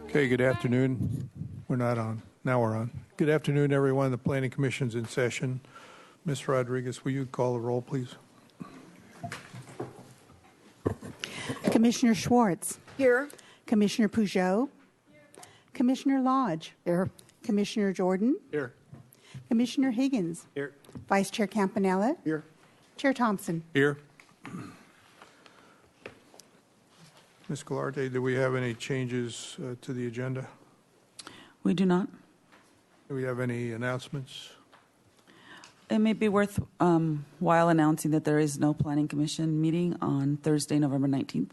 Okay, good afternoon. We're not on. Now we're on. Good afternoon, everyone. The Planning Commission's in session. Ms. Rodriguez, will you call the roll, please? Commissioner Schwartz. Here. Commissioner Peugeot. Here. Commissioner Lodge. Here. Commissioner Jordan. Here. Commissioner Higgins. Here. Vice Chair Campanella. Here. Chair Thompson. Here. Ms. Galarte, do we have any changes to the agenda? We do not. Do we have any announcements? It may be worth while announcing that there is no Planning Commission meeting on Thursday, November 19th.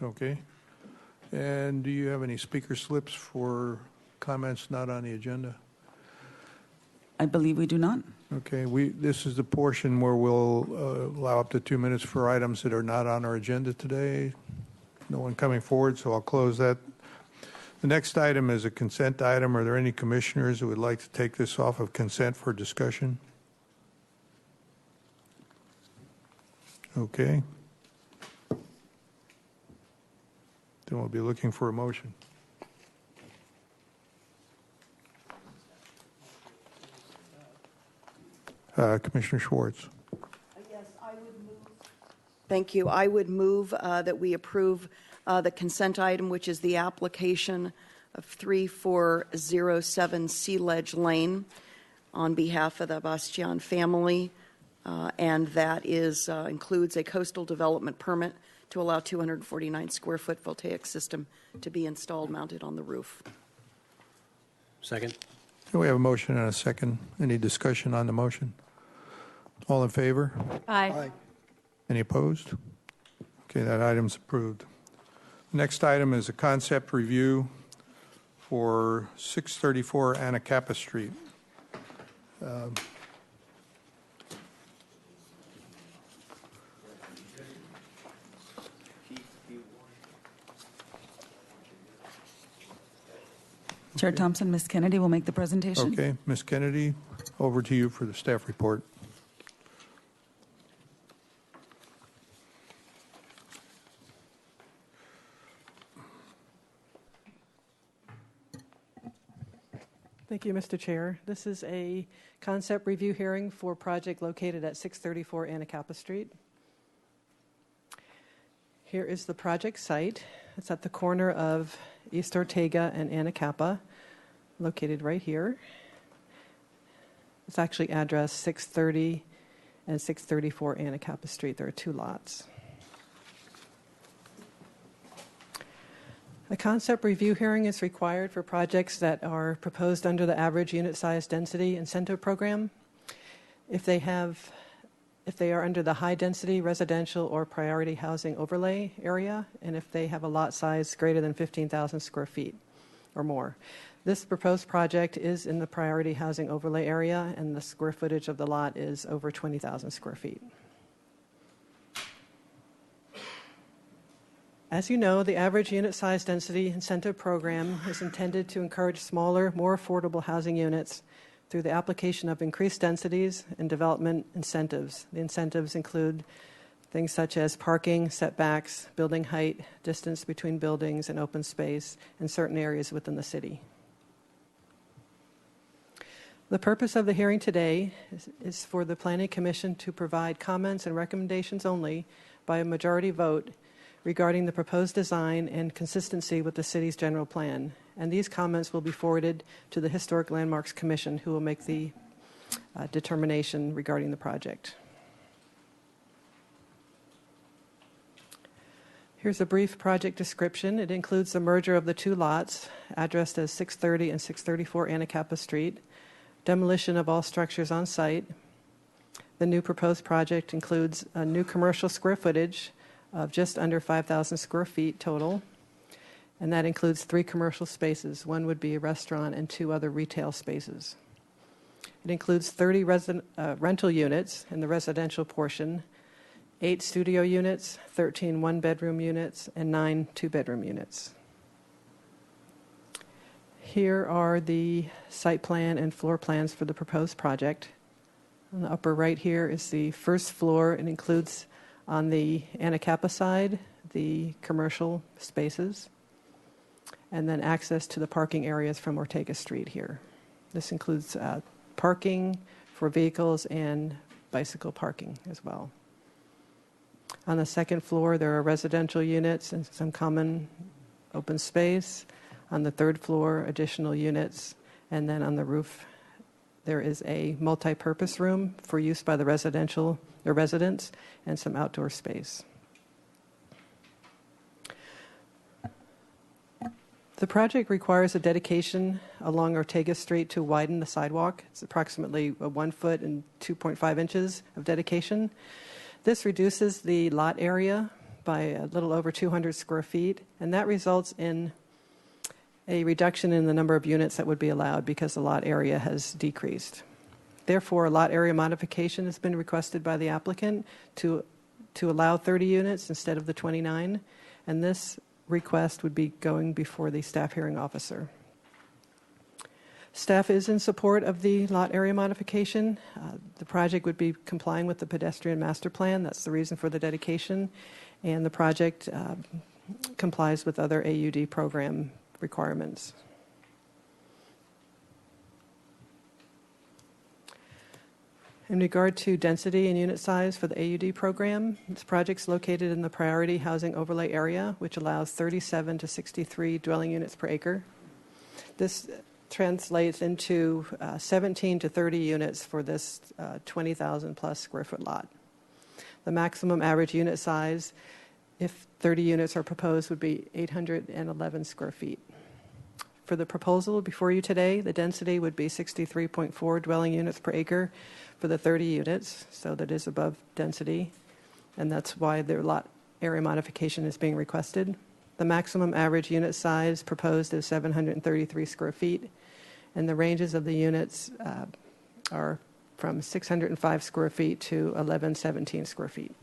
Okay. And do you have any speaker slips for comments not on the agenda? I believe we do not. Okay. This is the portion where we'll allow up to 2 minutes for items that are not on our agenda today. No one coming forward, so I'll close that. The next item is a consent item. Are there any commissioners who would like to take this off of consent for discussion? Okay. Then we'll be looking for a motion. Commissioner Schwartz. Yes, I would move. Thank you. I would move that we approve the consent item, which is the application of 3407 Sea Ledge Lane on behalf of the Bastian family, and that is includes a coastal development permit to allow 249 square foot voltaic system to be installed mounted on the roof. Second. We have a motion and a second. Any discussion on the motion? All in favor? Aye. Any opposed? Okay, that item's approved. Next item is a concept review for 634 Anacapa Street. Chair Thompson, Ms. Kennedy will make the presentation. Okay, Ms. Kennedy, over to you for the staff report. Thank you, Mr. Chair. This is a concept review hearing for a project located at 634 Anacapa Street. Here is the project site. It's at the corner of East Ortega and Anacapa, located right here. It's actually addressed 630 and 634 Anacapa Street. There are two lots. A concept review hearing is required for projects that are proposed under the average unit size density incentive program. If they are under the high density residential or priority housing overlay area, and if they have a lot size greater than 15,000 square feet or more. This proposed project is in the priority housing overlay area, and the square footage of the lot is over 20,000 square feet. As you know, the average unit size density incentive program is intended to encourage smaller, more affordable housing units through the application of increased densities and development incentives. The incentives include things such as parking, setbacks, building height, distance between buildings, and open space in certain areas within the city. The purpose of the hearing today is for the Planning Commission to provide comments and recommendations only by a majority vote regarding the proposed design and consistency with the city's general plan. And these comments will be forwarded to the Historic Landmarks Commission, who will make the determination regarding the project. Here's a brief project description. It includes the merger of the two lots, addressed as 630 and 634 Anacapa Street, demolition of all structures on site. The new proposed project includes a new commercial square footage of just under 5,000 square feet total, and that includes 3 commercial spaces. One would be a restaurant and 2 other retail spaces. It includes 30 rental units in the residential portion, 8 studio units, 13 one-bedroom units, and 9 two-bedroom units. Here are the site plan and floor plans for the proposed project. On the upper right here is the first floor. It includes, on the Anacapa side, the commercial spaces. and then access to the parking areas from Ortega Street here. This includes parking for vehicles and bicycle parking as well. On the second floor, there are residential units and some common open space. On the third floor, additional units. And then on the roof, there is a multi-purpose room for use by the residents and some outdoor space. The project requires a dedication along Ortega Street to widen the sidewalk. It's approximately 1 foot and 2.5 inches of dedication. This reduces the lot area by a little over 200 square feet, and that results in a reduction in the number of units that would be allowed because the lot area has decreased. Therefore, a lot area modification has been requested by the applicant to allow 30 units instead of the 29, and this request would be going before the staff hearing officer. Staff is in support of the lot area modification. The project would be complying with the pedestrian master plan. That's the reason for the dedication. And the project complies with other AUD program requirements. In regard to density and unit size for the AUD program, this project's located in the priority housing overlay area, which allows 37 to 63 dwelling units per acre. This translates into 17 to 30 units for this 20,000 plus square foot lot. The maximum average unit size, if 30 units are proposed, would be 811 square feet. For the proposal before you today, the density would be 63.4 dwelling units per acre for the 30 units, so that is above density, and that's why the lot area modification is being requested. The maximum average unit size proposed is 733 square feet, and the ranges of the units are from 605 square feet to 1117 square feet.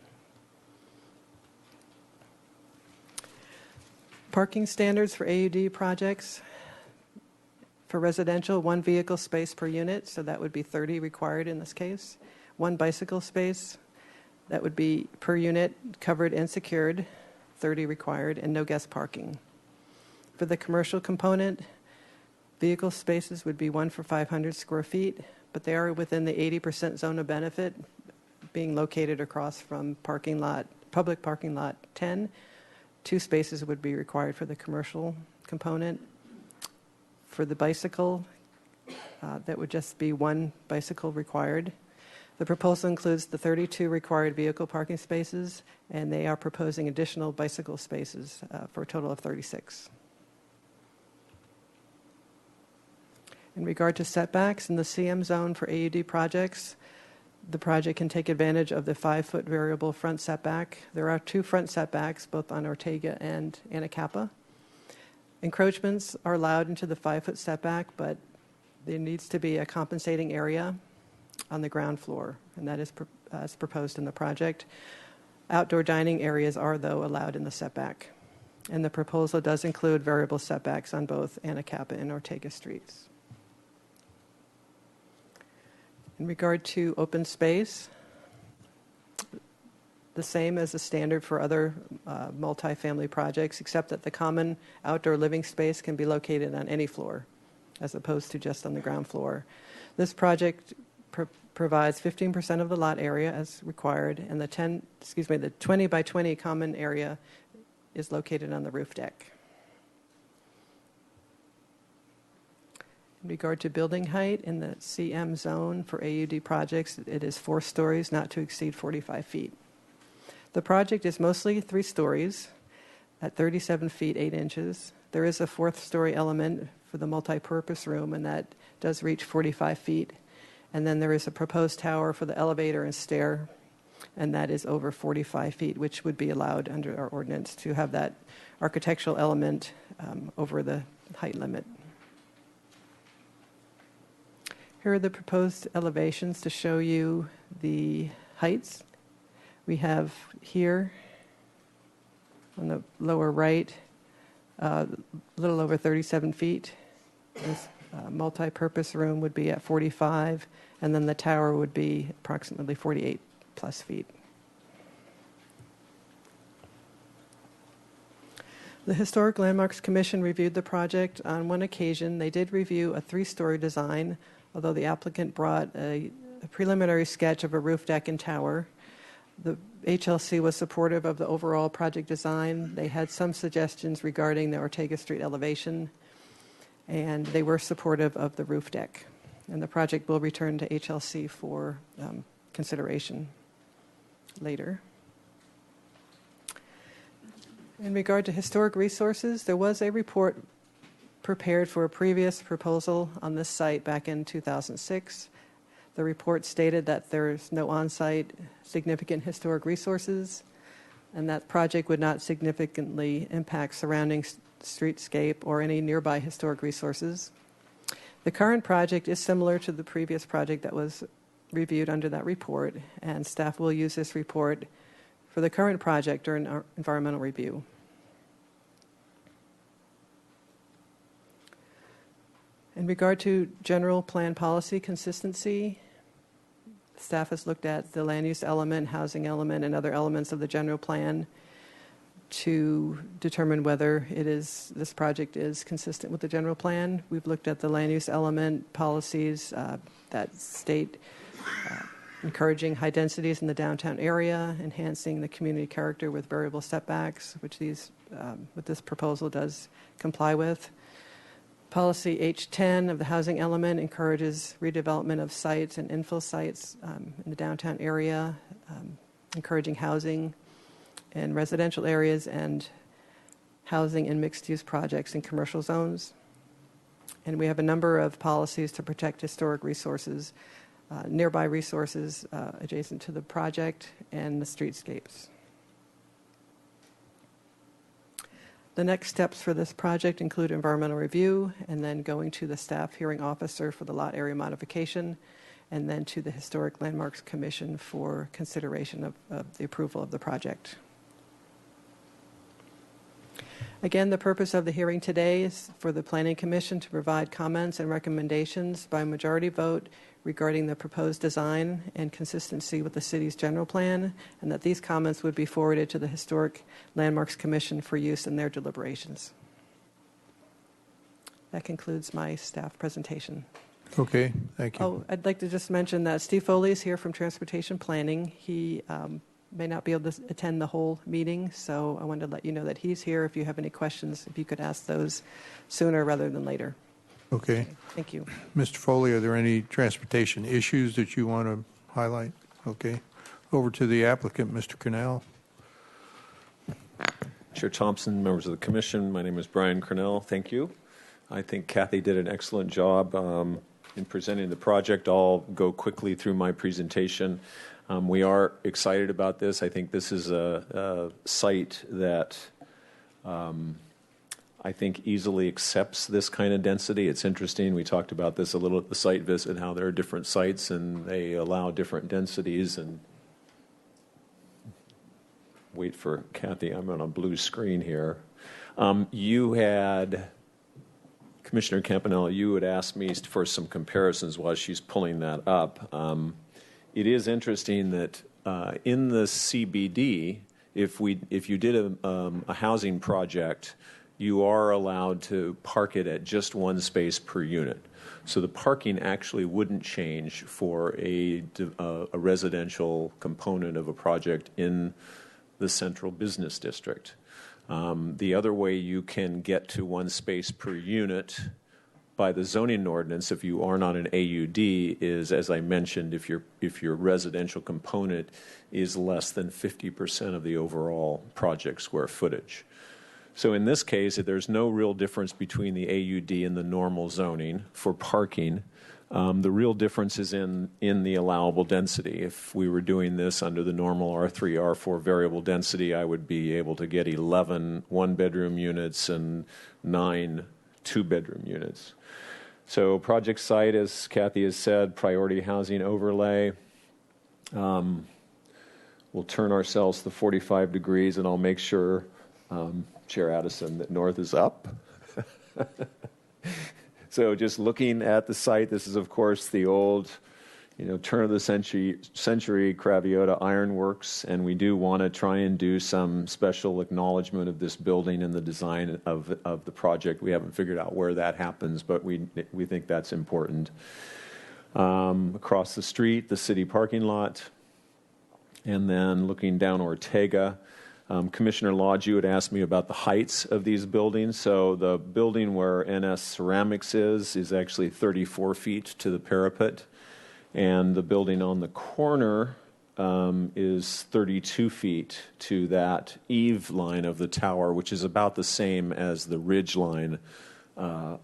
Parking standards for AUD projects. For residential, 1 vehicle space per unit, so that would be 30 required in this case. 1 bicycle space, that would be per unit, covered and secured, 30 required, and no guest parking. For the commercial component, vehicle spaces would be 1 for 500 square feet, but they are within the 80% zone of benefit, being located across from public parking lot 10. 2 spaces would be required for the commercial component. For the bicycle, that would just be 1 bicycle required. The proposal includes the 32 required vehicle parking spaces, and they are proposing additional bicycle spaces for a total of 36. In regard to setbacks in the CM zone for AUD projects, the project can take advantage of the 5-foot variable front setback. There are 2 front setbacks, both on Ortega and Anacapa. Encroachments are allowed into the 5-foot setback, but there needs to be a compensating area on the ground floor, and that is as proposed in the project. Outdoor dining areas are, though, allowed in the setback, and the proposal does include variable setbacks on both Anacapa and Ortega streets. In regard to open space, the same as the standard for other multifamily projects, except that the common outdoor living space can be located on any floor, as opposed to just on the ground floor. This project provides 15% of the lot area as required, and the 20 by 20 common area is located on the roof deck. In regard to building height in the CM zone for AUD projects, it is 4 stories, not to exceed 45 feet. The project is mostly 3 stories at 37 feet 8 inches. There is a 4th story element for the multi-purpose room, and that does reach 45 feet. And then there is a proposed tower for the elevator and stair, and that is over 45 feet, which would be allowed under our ordinance to have that architectural element over the height limit. Here are the proposed elevations to show you the heights. We have here on the lower right a little over 37 feet. This multi-purpose room would be at 45, and then the tower would be approximately 48 plus feet. The Historic Landmarks Commission reviewed the project on one occasion. They did review a 3-story design, although the applicant brought a preliminary sketch of a roof deck and tower. The HLC was supportive of the overall project design. They had some suggestions regarding the Ortega Street elevation, and they were supportive of the roof deck. And the project will return to HLC for consideration later. In regard to historic resources, there was a report prepared for a previous proposal on this site back in 2006. The report stated that there's no on-site significant historic resources, and that project would not significantly impact surrounding streetscape or any nearby historic resources. The current project is similar to the previous project that was reviewed under that report, and staff will use this report for the current project during our environmental review. In regard to general plan policy consistency, staff has looked at the land use element, housing element, and other elements of the general plan to determine whether this project is consistent with the general plan. We've looked at the land use element policies that state encouraging high densities in the downtown area, enhancing the community character with variable setbacks, which what this proposal does comply with. Policy H10 of the housing element encourages redevelopment of sites and infill sites in the downtown area, encouraging housing in residential areas and housing in mixed-use projects in commercial zones. And we have a number of policies to protect historic resources, nearby resources adjacent to the project, and the streetscapes. The next steps for this project include environmental review, and then going to the staff hearing officer for the lot area modification, and then to the Historic Landmarks Commission for consideration of the approval of the project. Again, the purpose of the hearing today is for the Planning Commission to provide comments and recommendations by majority vote regarding the proposed design and consistency with the city's general plan, and that these comments would be forwarded to the Historic Landmarks Commission for use in their deliberations. That concludes my staff presentation. Okay, thank you. Oh, I'd like to just mention that Steve Foley is here from Transportation Planning. He may not be able to attend the whole meeting, so I wanted to let you know that he's here. If you have any questions, if you could ask those sooner rather than later. Okay. Thank you. Mr. Foley, are there any transportation issues that you want to highlight? Okay. Over to the applicant, Mr. Cornell. Chair Thompson, members of the commission, my name is Brian Cornell. Thank you. I think Kathy did an excellent job in presenting the project. I'll go quickly through my presentation. We are excited about this. I think this is a site that I think easily accepts this kind of density. It's interesting. We talked about this a little at the site visit, how there are different sites and they allow different densities. And wait for Kathy. I'm on a blue screen here. You had, Commissioner Campanella, you had asked me for some comparisons while she's pulling that up. It is interesting that in the CBD, if you did a housing project, you are allowed to park it at just one space per unit. So the parking actually wouldn't change for a residential component of a project in the central business district. The other way you can get to one space per unit by the zoning ordinance, if you are not an AUD, is, as I mentioned, if your residential component is less than 50% of the overall project square footage. So in this case, there's no real difference between the AUD and the normal zoning for parking. The real difference is in the allowable density. If we were doing this under the normal R3, R4 variable density, I would be able to get 11 one-bedroom units and 9 two-bedroom units. So project site, as Kathy has said, priority housing overlay. We'll turn ourselves to 45 degrees, and I'll make sure, Chair Addison, that north is up. So just looking at the site, this is, of course, the old turn of the century Craviota Ironworks, and we do want to try and do some special acknowledgement of this building and the design of the project. We haven't figured out where that happens, but we think that's important. Across the street, the city parking lot, and then looking down Ortega. Commissioner Lodge, you had asked me about the heights of these buildings. So the building where NS Ceramics is actually 34 feet to the parapet. And the building on the corner is 32 feet to that eave line of the tower, which is about the same as the ridge line. The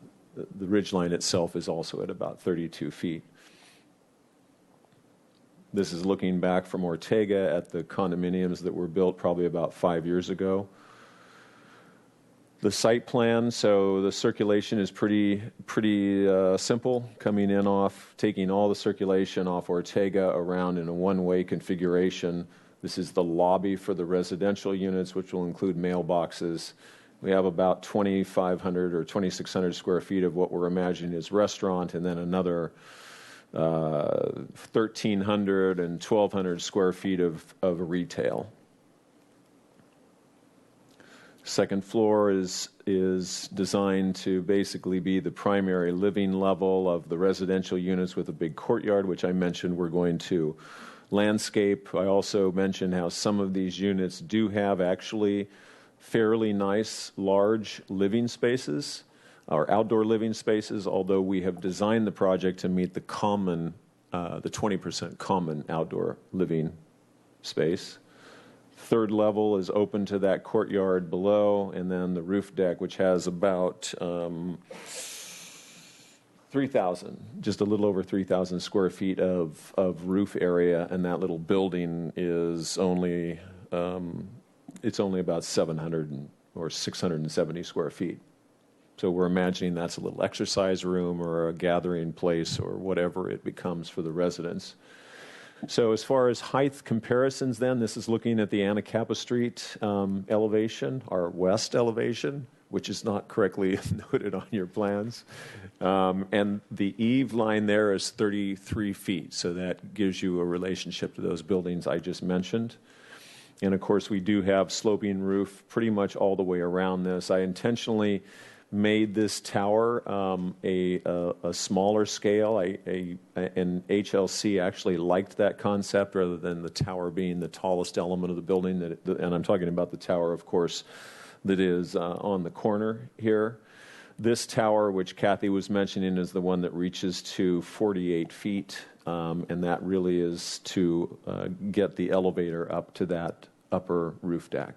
ridge line itself is also at about 32 feet. This is looking back from Ortega at the condominiums that were built probably about 5 years ago. The site plan, so the circulation is pretty simple, coming in off, taking all the circulation off Ortega around in a one-way configuration. This is the lobby for the residential units, which will include mailboxes. We have about 2,500 or 2,600 square feet of what we're imagining is restaurant, and then another 1,300 and 1,200 square feet of retail. Second floor is designed to basically be the primary living level of the residential units with a big courtyard, which I mentioned we're going to landscape. I also mentioned how some of these units do have actually fairly nice, large living spaces, or outdoor living spaces, although we have designed the project to meet the 20% common outdoor living space. Third level is open to that courtyard below, and then the roof deck, which has about 3,000, just a little over 3,000 square feet of roof area, and that little building is only about 700 or 670 square feet. So we're imagining that's a little exercise room or a gathering place or whatever it becomes for the residents. So as far as height comparisons then, this is looking at the Anacapa Street elevation, our west elevation, which is not correctly noted on your plans. And the eave line there is 33 feet, so that gives you a relationship to those buildings I just mentioned. And of course, we do have sloping roof pretty much all the way around this. I intentionally made this tower a smaller scale. And HLC actually liked that concept rather than the tower being the tallest element of the building. And I'm talking about the tower, of course, that is on the corner here. This tower, which Kathy was mentioning, is the one that reaches to 48 feet, and that really is to get the elevator up to that upper roof deck.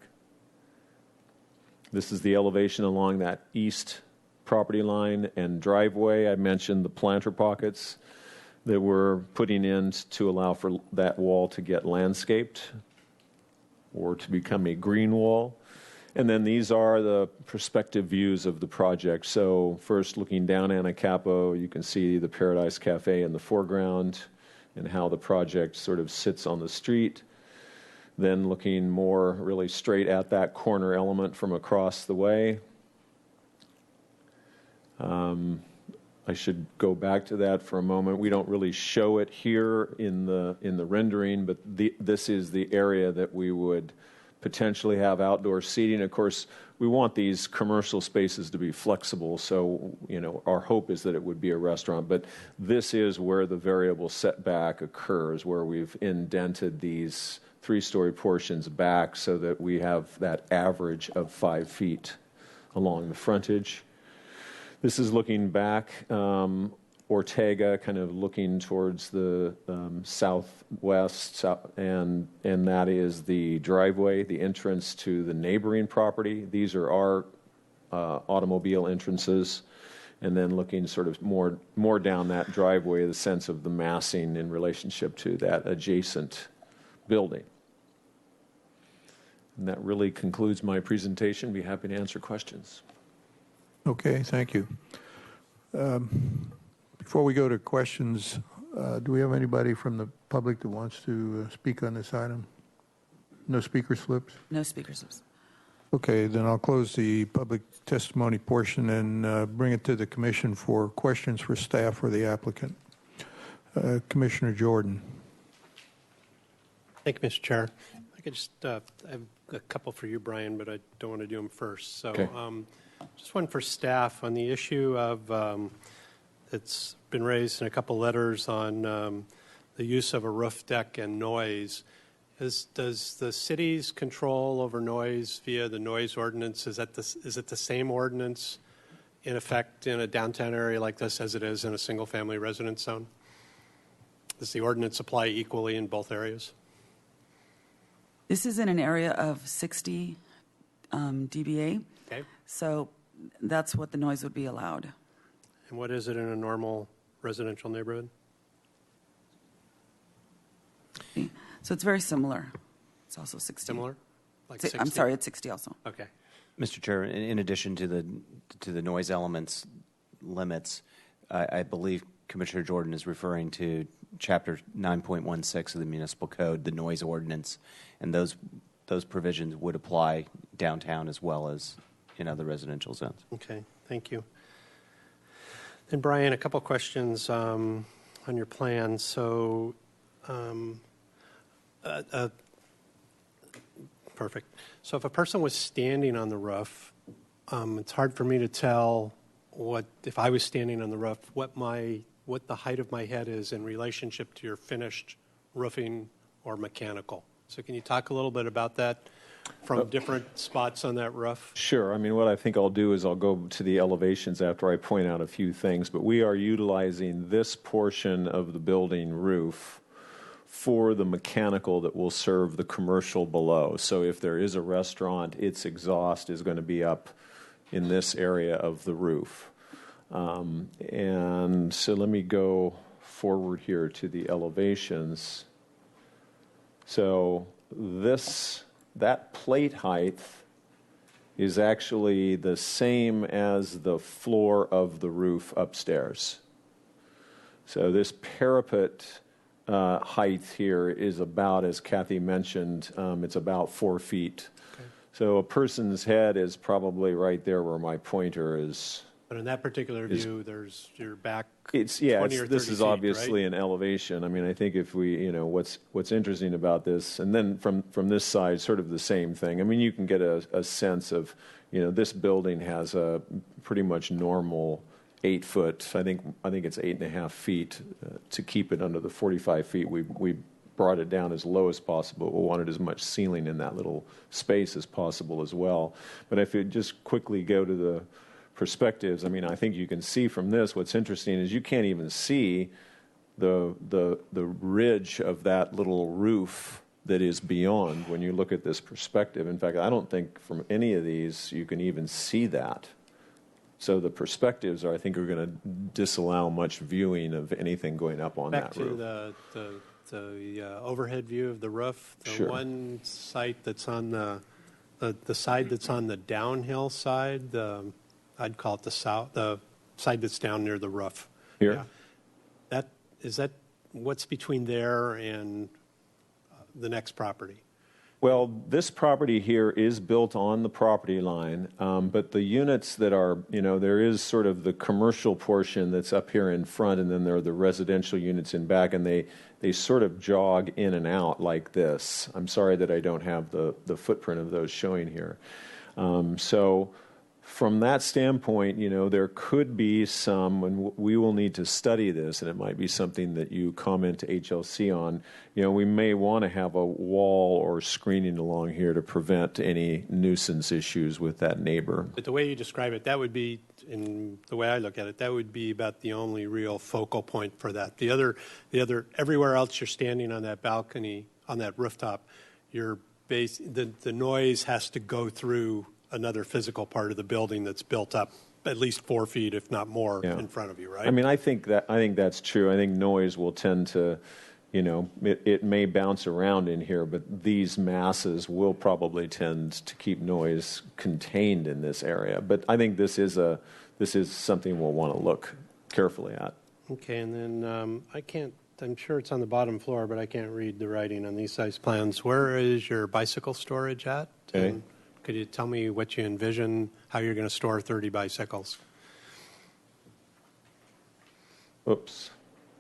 This is the elevation along that east property line and driveway. I mentioned the planter pockets that we're putting in to allow for that wall to get landscaped or to become a green wall. And then these are the prospective views of the project. So first, looking down Anacapa, you can see the Paradise Cafe in the foreground and how the project sort of sits on the street. Then looking more really straight at that corner element from across the way. I should go back to that for a moment. We don't really show it here in the rendering, but this is the area that we would potentially have outdoor seating. Of course, we want these commercial spaces to be flexible, so our hope is that it would be a restaurant, but this is where the variable setback occurs, where we've indented these three-story portions back so that we have that average of 5 feet along the frontage. This is looking back, Ortega, kind of looking towards the southwest, and that is the driveway, the entrance to the neighboring property. These are our automobile entrances. And then looking sort of more down that driveway, the sense of the massing in relationship to that adjacent building. And that really concludes my presentation. Be happy to answer questions. Okay, thank you. Before we go to questions, do we have anybody from the public that wants to speak on this item? No speaker slips? No speaker slips. Okay, then I'll close the public testimony portion and bring it to the commission for questions for staff or the applicant. Commissioner Jordan. Thank you, Mr. Chair. I could just, I have a couple for you, Brian, but I don't want to do them first. So Okay. just one for staff on the issue of, it's been raised in a couple letters on the use of a roof deck and noise. Does the city's control over noise via the noise ordinance, is it the same ordinance in effect in a downtown area like this as it is in a single-family residence zone? Does the ordinance apply equally in both areas? This is in an area of 60 dBA, Okay. so that's what the noise would be allowed. And what is it in a normal residential neighborhood? So it's very similar. It's also 60. Similar? Like I'm 60? sorry, it's 60 also. Okay. Mr. Chair, in addition to the noise elements limits, I believe Commissioner Jordan is referring to Chapter 9.16 of the Municipal Code, the noise ordinance, and those provisions would apply downtown as well as in other residential zones. Okay, thank you. Then, Brian, a couple questions on your plan. So, perfect. So if a person was standing on the roof, it's hard for me to tell if I was standing on the roof, what the height of my head is in relationship to your finished roofing or mechanical. So can you talk a little bit about that from different spots on that roof? Sure. I mean, what I think I'll do is I'll go to the elevations after I point out a few things, but we are utilizing this portion of the building roof for the mechanical that will serve the commercial below. So if there is a restaurant, its exhaust is going to be up in this area of the roof. And so let me go forward here to the elevations. So that plate height is actually the same as the floor of the roof upstairs. So this parapet height here is about, as Kathy mentioned, it's about 4 feet. Okay. So a person's head is probably right there where my pointer is. But in that particular view, there's your back It's 20 or 30 this is feet, obviously right? an elevation. I mean, I think if we, what's interesting about this, and then from this side, sort of the same thing. I mean, you can get a sense of, this building has a pretty much normal 8 foot. I think it's 8.5 feet to keep it under the 45 feet. We brought it down as low as possible. We wanted as much ceiling in that little space as possible as well. But if you just quickly go to the perspectives, I mean, I think you can see from this, what's interesting is you can't even see the ridge of that little roof that is beyond when you look at this perspective. In fact, I don't think from any of these you can even see that. So the perspectives I think are going to disallow much viewing of anything going up on Back that roof. to the overhead view of the roof, the Sure. one site that's on the side that's on the downhill side, I'd call it the side that's down near the roof. Here? Yeah. Is that what's between there and the next property? Well, this property here is built on the property line, but the units that are, there is sort of the commercial portion that's up here in front, and then there are the residential units in back, and they sort of jog in and out like this. I'm sorry that I don't have the footprint of those showing here. So from that standpoint, there could be some, and we will need to study this, and it might be something that you comment to HLC on. We may want to have a wall or screening along here to prevent any nuisance issues with that neighbor. But the way you describe it, that would be, in the way I look at it, that would be about the only real focal point for that. The other, everywhere else you're standing on that balcony, on that rooftop, the noise has to go through another physical part of the building that's built up at least 4 feet, if not more, Yeah. in front of you, right? I mean, I think that's true. I think noise will tend to, it may bounce around in here, but these masses will probably tend to keep noise contained in this area. But I think this is something we'll want to look carefully at. Okay, and then I'm sure it's on the bottom floor, but I can't read the writing on these size plans. Where is your bicycle storage at? Okay. And could you tell me what you envision, how you're going to store 30 bicycles? Oops.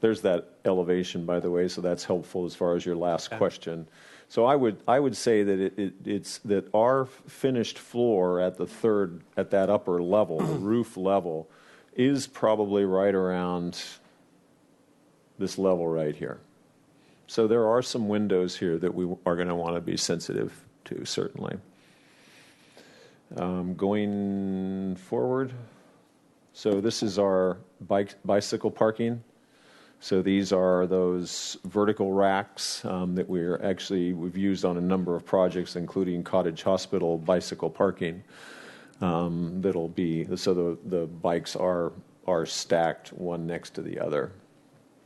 there's that elevation, by the way, so that's helpful as far as your last question. So I would say that it's that our finished floor at that upper level, the roof level, is probably right around this level right here. So there are some windows here that we are going to want to be sensitive to, certainly. Going forward, so this is our bicycle parking. So these are those vertical racks that we've used on a number of projects, including Cottage Hospital bicycle parking. That'll be, so the bikes are stacked one next to the other.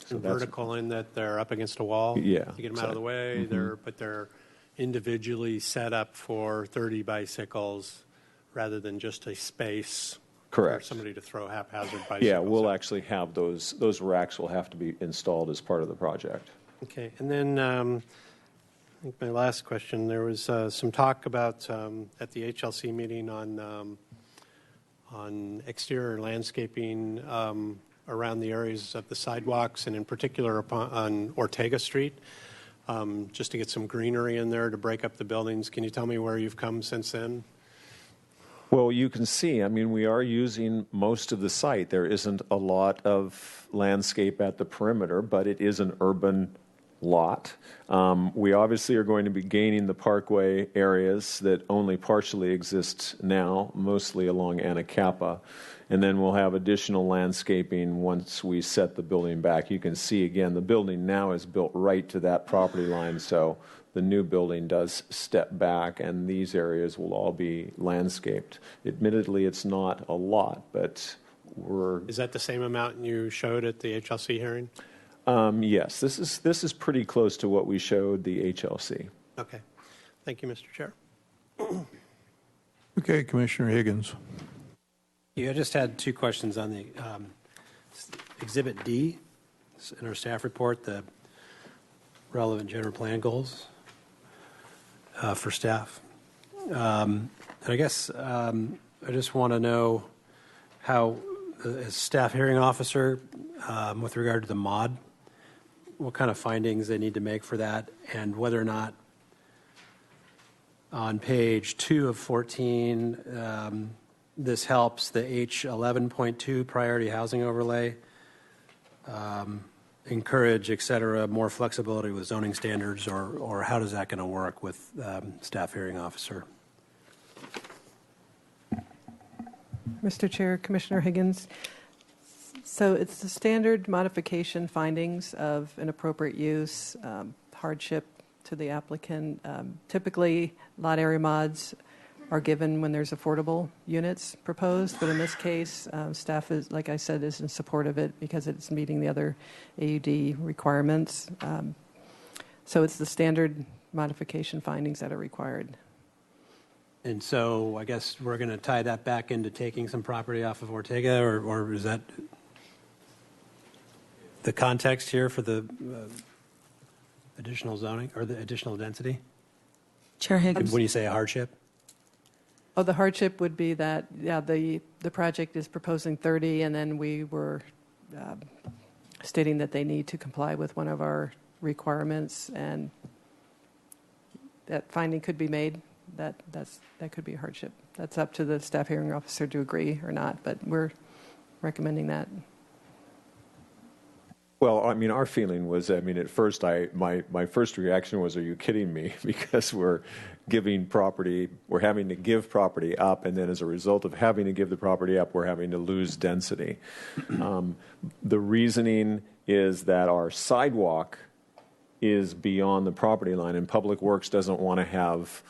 So vertical in that they're up against a wall. Yeah, You get them out of the way. But they're individually set up for 30 bicycles rather than just a space. Correct. For somebody to throw haphazard bicycles. Yeah, we'll actually have those racks will have to be installed as part of the project. Okay, and then I think my last question, there was some talk about at the HLC meeting on exterior landscaping around the areas of the sidewalks and in particular on Ortega Street, just to get some greenery in there to break up the buildings. Can you tell me where you've come since then? Well, you can see, I mean, we are using most of the site. There isn't a lot of landscape at the perimeter, but it is an urban lot. We obviously are going to be gaining the parkway areas that only partially exist now, mostly along Anacapa. And then we'll have additional landscaping once we set the building back. You can see, again, the building now is built right to that property line, so the new building does step back, and these areas will all be landscaped. Admittedly, it's not a lot, but we're... Is that the same amount you showed at the HLC hearing? Yes, this is pretty close to what we showed the HLC. Okay. Thank you, Mr. Chair. Okay, Commissioner Higgins. Yeah, I just had two questions on the Exhibit D in our staff report, the relevant general plan goals for staff. And I guess I just want to know how, as staff hearing officer, with regard to the mod, what kind of findings they need to make for that, and whether or not on page 2 of 14, this helps the H11.2 priority housing overlay, encourage, et cetera, more flexibility with zoning standards, or how does that going to work with staff hearing officer? Mr. Chair, Commissioner Higgins. So it's the standard modification findings of inappropriate use, hardship to the applicant. Typically, lot area mods are given when there's affordable units proposed, but in this case, staff is, like I said, is in support of it because it's meeting the other AUD requirements. So it's the standard modification findings that are required. And so I guess we're going to tie that back into taking some property off of Ortega, or is that the context here for the additional zoning or the additional density? Chair Higgins. When you say a hardship? Oh, the hardship would be that, yeah, the project is proposing 30, and then we were stating that they need to comply with one of our requirements, and that finding could be made. That could be a hardship. That's up to the staff hearing officer to agree or not, but we're recommending that. Well, I mean, our feeling was, I mean, at first, my first reaction was, are you kidding me? Because we're having to give property up, and then as a result of having to give the property up, we're having to lose density. The reasoning is that our sidewalk is beyond the property line, and Public Works doesn't want to have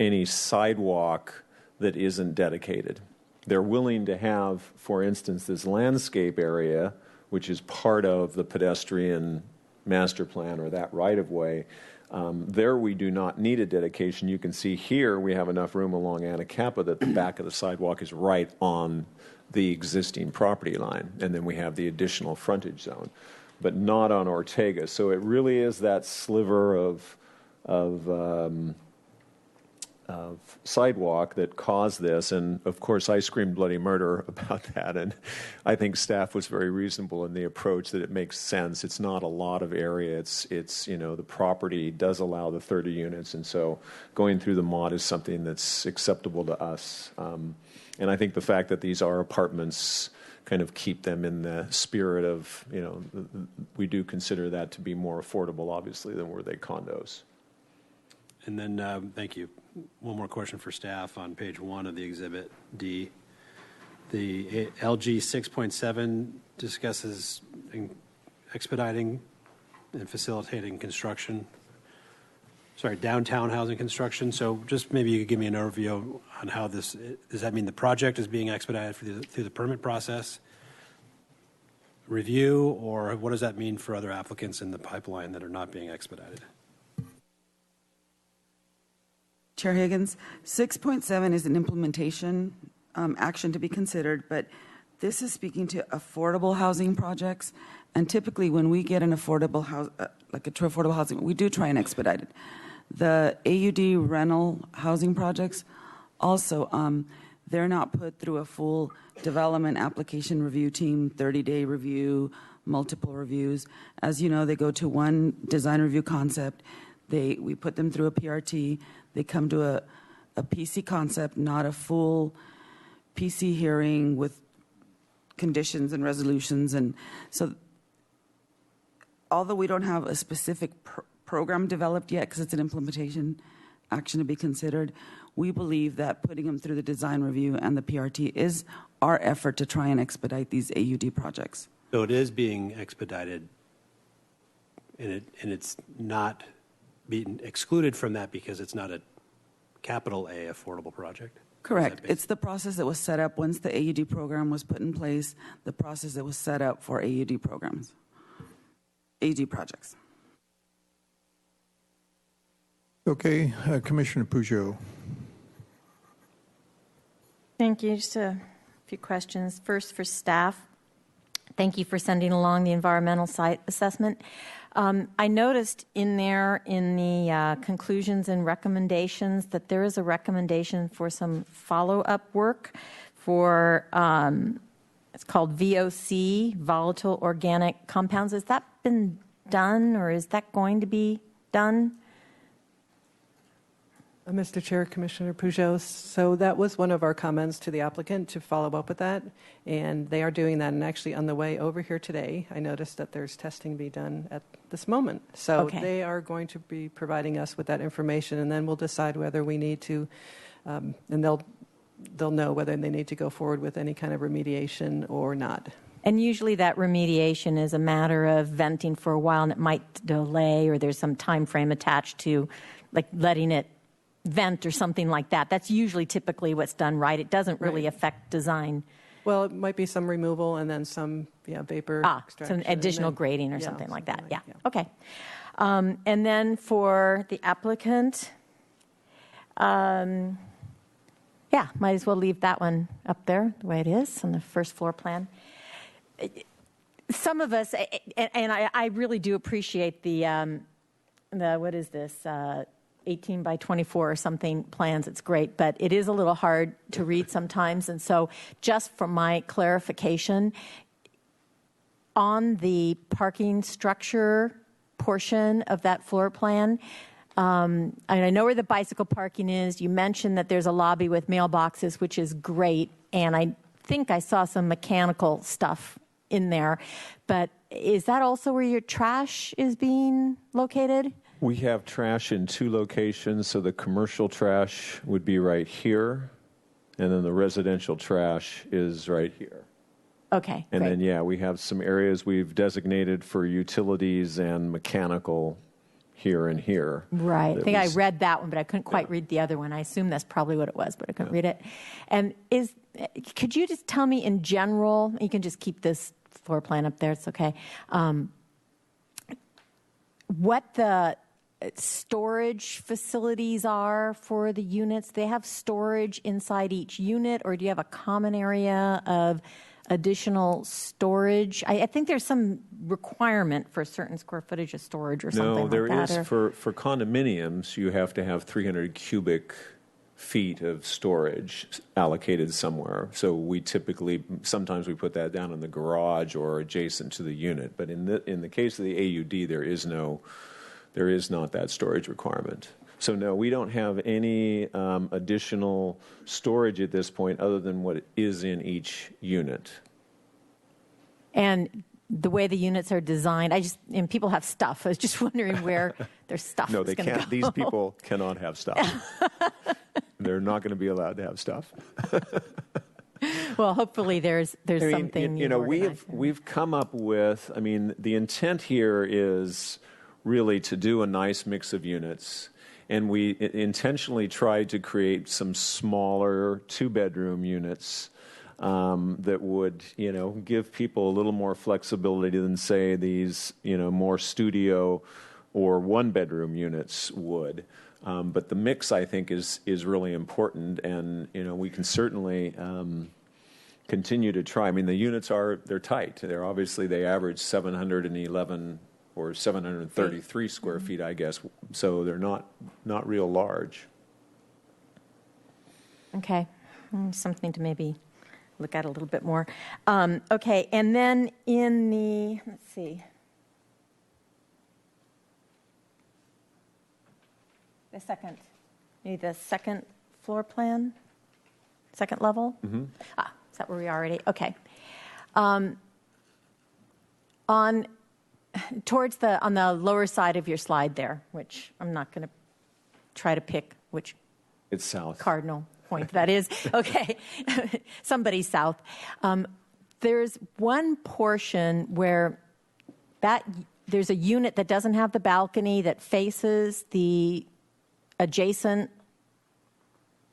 any sidewalk that isn't dedicated. They're willing to have, for instance, this landscape area, which is part of the pedestrian master plan or that right-of-way. There we do not need a dedication. You can see here we have enough room along Anacapa that the back of the sidewalk is right on the existing property line, and then we have the additional frontage zone, but not on Ortega. So it really is that sliver of sidewalk that caused this. And of course, I screamed bloody murder about that. And I think staff was very reasonable in the approach that it makes sense. It's not a lot of area. It's the property does allow the 30 units. And so going through the mod is something that's acceptable to us. And I think the fact that these are apartments kind of keep them in the spirit of, we do consider that to be more affordable, obviously, than were they condos. And then, thank you. One more question for staff on page 1 of the Exhibit D. The LG 6.7 discusses expediting and facilitating construction. Downtown housing construction. So just maybe you could give me an overview on how this, does that mean the project is being expedited through the permit process, review, or what does that mean for other applicants in the pipeline that are not being expedited? Chair Higgins, 6.7 is an implementation action to be considered, but this is speaking to affordable housing projects. And typically, when we get an affordable house, like a true affordable housing, we do try and expedite it. The AUD rental housing projects, also, they're not put through a full development application review team, 30-day review, multiple reviews. As you know, they go to one design review concept. We put them through a PRT. They come to a PC concept, not a full PC hearing with conditions and resolutions. And so although we don't have a specific program developed yet because it's an implementation action to be considered, we believe that putting them through the design review and the PRT is our effort to try and expedite these AUD projects. So it is being expedited, and it's not being excluded from that because it's not a capital A affordable project? Correct. It's the process that was set up once the AUD program was put in place, the process that was set up for AUD programs, AUD projects. Okay, Commissioner Peugeot. Thank you. Just a few questions. First, for staff, thank you for sending along the environmental site assessment. I noticed in there in the conclusions and recommendations that there is a recommendation for some follow-up work for, it's called VOC, volatile organic compounds. Has that been done, or is that going to be done? Mr. Chair, Commissioner Peugeot, so that was one of our comments to the applicant to follow up with that, and they are doing that, and actually on the way over here today, I noticed that there's testing to be done at this moment. So okay. They are going to be providing us with that information, and then we'll decide whether we need to, and they'll know whether they need to go forward with any kind of remediation or not. And usually that remediation is a matter of venting for a while, and it might delay, or there's some time frame attached to like letting it vent or something like that. That's usually typically what's done, right? It doesn't really affect design. Well, it might be some removal and then some vapor extraction. Some additional then, grading or something like that. yeah. Okay. And then for the applicant, might as well leave that one up there the way it is on the first floor plan. Some of us, and I really do appreciate the what is this, 18 by 24 or something plans. It's great, but it is a little hard to read sometimes. And so just for my clarification, on the parking structure portion of that floor plan, and I know where the bicycle parking is. You mentioned that there's a lobby with mailboxes, which is great. And I think I saw some mechanical stuff in there. But is that also where your trash is being located? We have trash in 2 locations, so the commercial trash would be right here, and then the residential trash is right here. Okay, and great. then, we have some areas we've designated for utilities and mechanical here and here. Right. I think I read that one, but I couldn't quite read the other one. I assume that's probably what it was, but I couldn't read it. And could you just tell me in general, you can just keep this floor plan up there, it's okay, what the storage facilities are for the units? They have storage inside each unit, or do you have a common area of additional storage? I think there's some requirement for a certain square footage of storage or something like that. No, there is. For condominiums, you have to have 300 cubic feet of storage allocated somewhere. So we typically, sometimes we put that down in the garage or adjacent to the unit. But in the case of the AUD, there is not that storage requirement. So no, we don't have any additional storage at this point other than what is in each unit. And the way the units are designed, and people have stuff. I was just wondering where their stuff No, is they going to can't. go. These people cannot have stuff. They're not going to be allowed to have stuff. Well, hopefully there's something. We've come up with. I mean, the intent here is really to do a nice mix of units, and we intentionally tried to create some smaller 2-bedroom units that would, give people a little more flexibility than, say, these, more studio or 1-bedroom units would. But the mix, I think, is really important, and we can certainly continue to try. I mean, the units they're tight. They average 711 or 733 square feet, I guess. So they're not real large. Okay, something to maybe look at a little bit more. Okay, and then let's see. The second floor plan, second level? Mm-hmm. Is that where we are already? Okay. On the lower side of your slide there, which I'm not going to try to pick which It's south. cardinal point that is. Okay. Somebody's south. There's one portion where there's a unit that doesn't have the balcony that faces the adjacent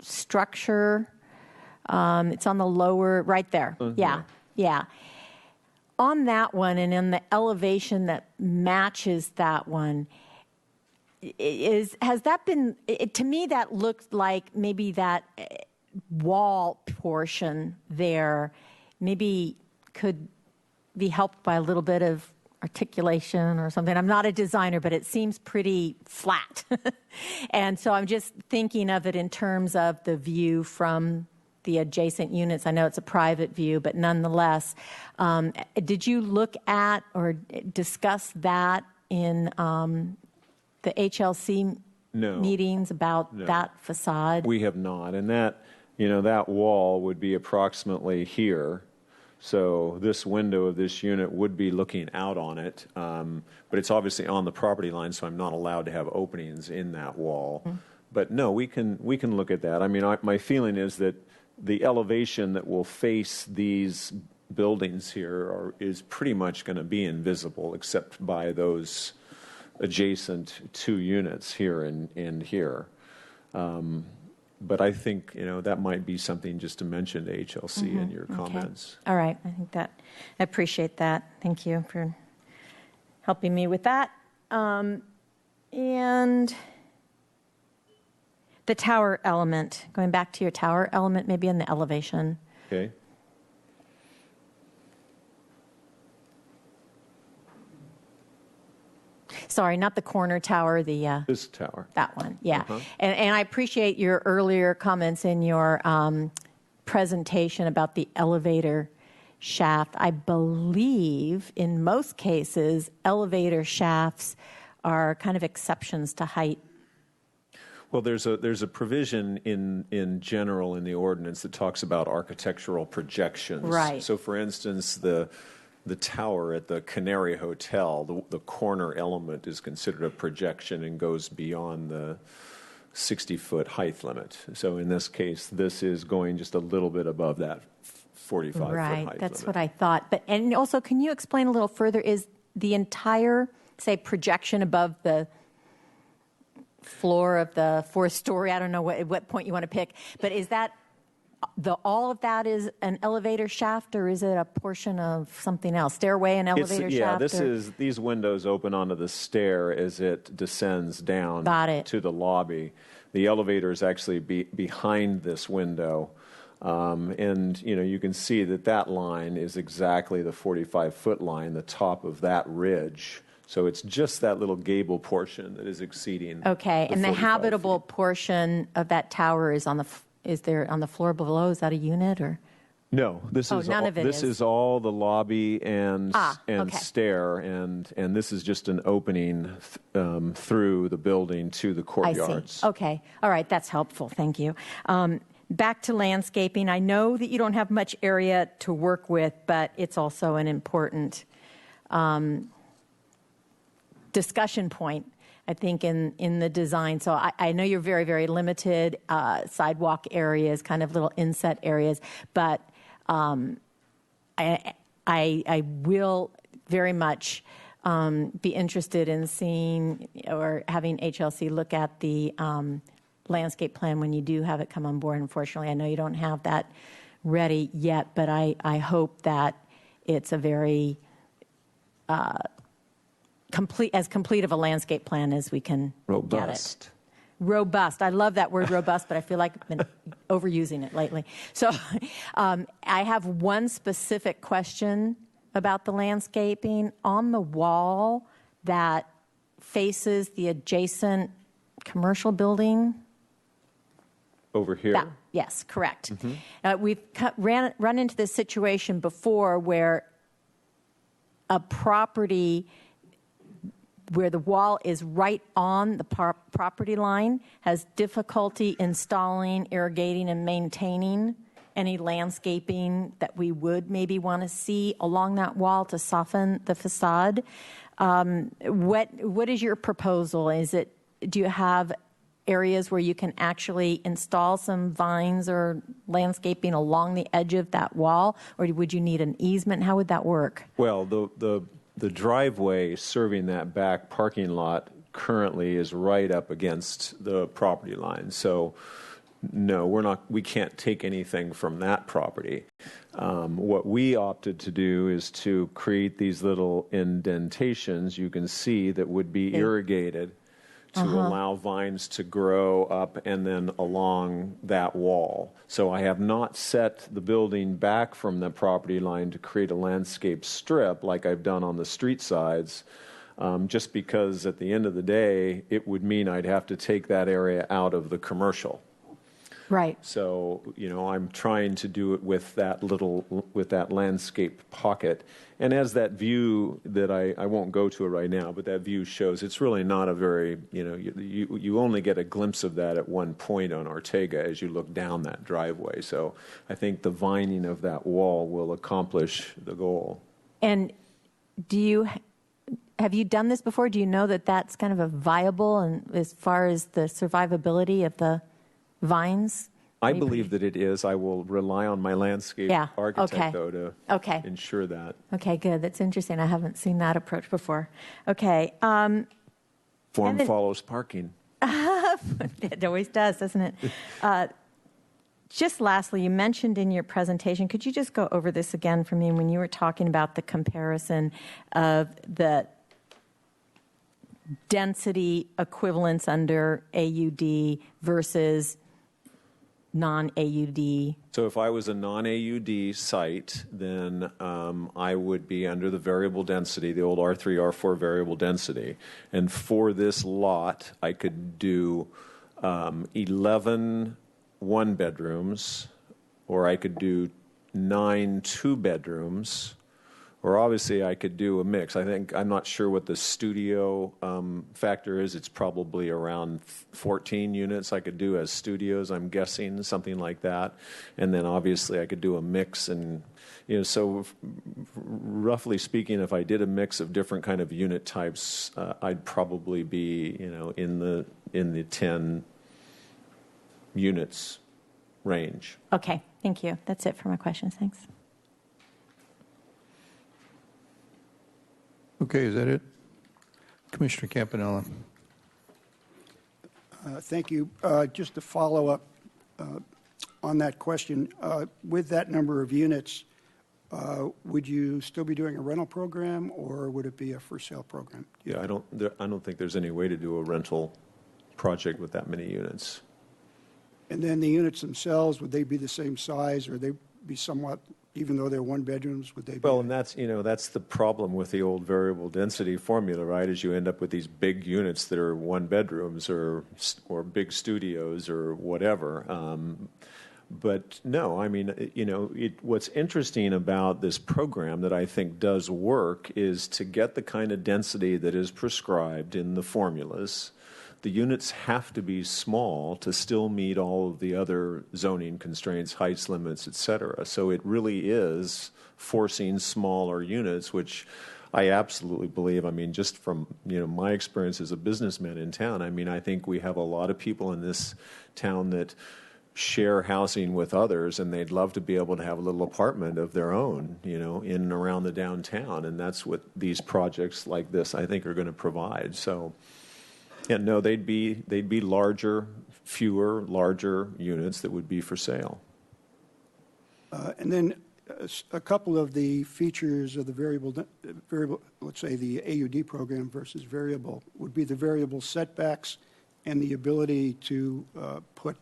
structure. It's on the lower, right there. Mm-hmm. Yeah. On that one and in the elevation that matches that one, has that been, to me that looked like maybe that wall portion there maybe could be helped by a little bit of articulation or something. I'm not a designer, but it seems pretty flat. And so I'm just thinking of it in terms of the view from the adjacent units. I know it's a private view, but nonetheless, did you look at or discuss that in the HLC meetings about that facade? We have not. And that wall would be approximately here. So this window of this unit would be looking out on it, but it's obviously on the property line, so I'm not allowed to have openings in that wall. Mm-hmm. But no, we can look at that. I mean, my feeling is that the elevation that will face these buildings here is pretty much going to be invisible, except by those adjacent 2 units here and here. But I think, that might be something just to mention to HLC in your comments. All right. I appreciate that. Thank you for helping me with that. And the tower element, going back to your tower element, maybe in the elevation. Okay. Sorry, not the corner tower, this tower. That one, yeah. And I appreciate your earlier comments in your presentation about the elevator shaft. I believe in most cases, elevator shafts are kind of exceptions to height. Well, there's a provision in general in the ordinance that talks about architectural projections. Right. So, for instance, the tower at the Canary Hotel, the corner element is considered a projection and goes beyond the 60-foot height limit. So in this case, this is going just a little bit above that 45-foot height limit. Right, that's what I thought. And also, can you explain a little further, is the entire, say, projection above the floor of the 4th story, I don't know what point you want to pick, but is that all of that is an elevator shaft, or is it a portion of something else? Stairway and elevator shaft? Yeah, these windows open onto the stair as it descends down to the lobby. The elevator is actually behind this window. And, you can see that line is exactly the 45-foot line, the top of that ridge. So it's just that little gable portion that is exceeding. Okay, and the 45 habitable feet. portion of that tower is is there on the floor below? Is that a unit or? No, this Oh, is none all, of it this is. is all the lobby and okay. stair, and this is just an opening through the building to the courtyards. I see. Okay. All right. That's helpful. Thank you. Back to landscaping. I know that you don't have much area to work with, but it's also an important discussion point, I think, in the design. So I know you're very, very limited sidewalk areas, kind of little inset areas, but I will very much be interested in seeing or having HLC look at the landscape plan when you do have it come on board. Unfortunately, I know you don't have that ready yet, but I hope that it's a very complete of a landscape plan as we can get it. Robust. I love that word robust, but I feel like I've been overusing it lately. So I have one specific question about the landscaping. On the wall that faces the adjacent commercial building. Over here? Yes, correct. We've run into this situation before where a property where the wall is right on the property line has difficulty installing, irrigating, and maintaining any landscaping that we would maybe want to see along that wall to soften the facade. What is your proposal? Do you have areas where you can actually install some vines or landscaping along the edge of that wall, or would you need an easement? How would that work? Well, the driveway serving that back parking lot currently is right up against the property line. So no, we can't take anything from that property. What we opted to do is to create these little indentations you can see that would be irrigated to allow vines to grow up and then along that wall. So I have not set the building back from the property line to create a landscape strip like I've done on the street sides, just because at the end of the day, it would mean I'd have to take that area out of the commercial. Right. So, I'm trying to do it with that landscape pocket. And as that view that I won't go to it right now, but that view shows, it's really not a very, you only get a glimpse of that at one point on Ortega as you look down that driveway. So I think the vining of that wall will accomplish the goal. And have you done this before? Do you know that that's kind of a viable, and as far as the survivability of the vines? I believe that it is. I will rely on my landscape architect, though, to ensure that. Okay, good. That's interesting. I haven't seen that approach before. Okay. Form follows parking. It always does, doesn't it? Just lastly, you mentioned in your presentation, could you just go over this again for me when you were talking about the comparison of the density equivalents under AUD versus non-AUD? So if I was a non-AUD site, then I would be under the variable density, the old R3, R4 variable density. And for this lot, I could do 11 one-bedrooms, or I could do 9 two-bedrooms, or obviously I could do a mix. I'm not sure what the studio factor is. It's probably around 14 units I could do as studios, I'm guessing, something like that. And then obviously I could do a mix. And, so roughly speaking, if I did a mix of different kind of unit types, I'd probably be, in the 10 units range. Okay, thank you. That's it for my questions. Thanks. Okay, is that it? Commissioner Campanella. Thank you. Just to follow up on that question, with that number of units, would you still be doing a rental program, or would it be a for sale program? Yeah, I don't think there's any way to do a rental project with that many units. And then the units themselves, would they be the same size, or they be somewhat even though they're one bedrooms, would they be? Well, and that's the problem with the old variable density formula, right? Is you end up with these big units that are one bedrooms or big studios or whatever. But no, I mean, what's interesting about this program that I think does work is to get the kind of density that is prescribed in the formulas. The units have to be small to still meet all of the other zoning constraints, heights limits, et cetera. So it really is forcing smaller units, which I absolutely believe. I mean, just from my experience as a businessman in town, I mean, I think we have a lot of people in this town that share housing with others, and they'd love to be able to have a little apartment of their own, in and around the downtown, and that's what these projects like this, I think, are going to provide. So, yeah, no, they'd be larger, larger units that would be for sale. And then a couple of the features of the variable, let's say the AUD program versus variable, would be the variable setbacks and the ability to put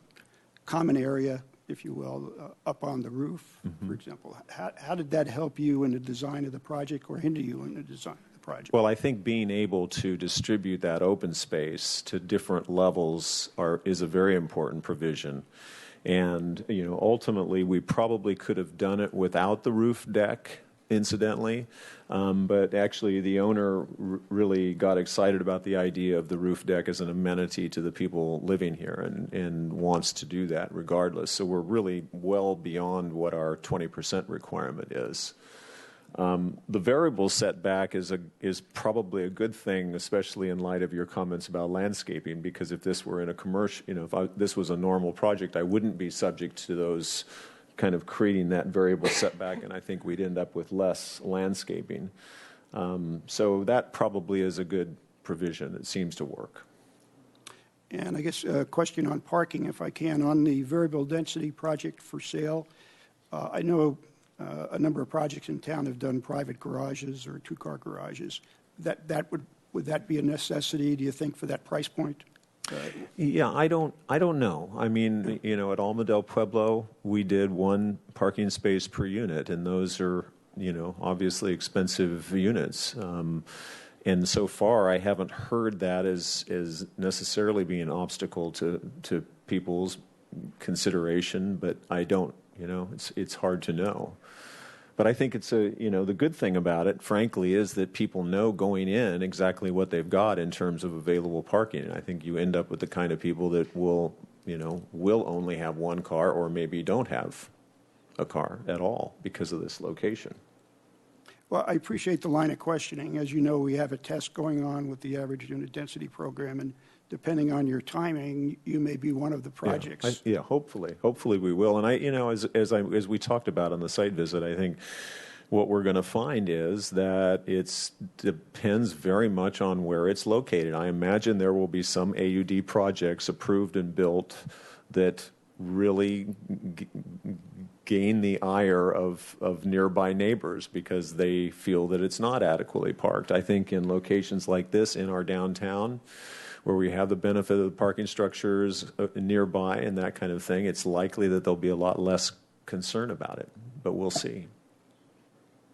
common area, if you will, up on the roof, for example. How did that help you in the design of the project or hinder you in the design of the project? Well, I think being able to distribute that open space to different levels is a very important provision. And, ultimately, we probably could have done it without the roof deck, incidentally. But actually, the owner really got excited about the idea of the roof deck as an amenity to the people living here and wants to do that regardless. So we're really well beyond what our 20% requirement is. The variable setback is probably a good thing, especially in light of your comments about landscaping, because if this were in a commercial, if this was a normal project, I wouldn't be subject to those kind of creating that variable setback, and I think we'd end up with less landscaping. So that probably is a good provision. It seems to work. And I guess a question on parking, if I can. On the variable density project for sale, I know a number of projects in town have done private garages or two-car garages. Would that be a necessity, do you think, for that price point? Yeah, I don't know. I mean, at Alma del Pueblo, we did one parking space per unit, and those are, obviously expensive units. And so far, I haven't heard that as necessarily being an obstacle to people's consideration, but I don't, it's hard to know. But I think it's the good thing about it, frankly, is that people know going in exactly what they've got in terms of available parking. And I think you end up with the kind of people that will only have one car or maybe don't have a car at all because of this location. Well, I appreciate the line of questioning. As you know, we have a test going on with the average unit density program, and depending on your timing, you may be one of the projects. Yeah, hopefully we will. And as we talked about on the site visit, I think what we're going to find is that it depends very much on where it's located. I imagine there will be some AUD projects approved and built that really gain the ire of nearby neighbors because they feel that it's not adequately parked. I think in locations like this in our downtown, where we have the benefit of the parking structures nearby and that kind of thing, it's likely that there'll be a lot less concern about it, but we'll see.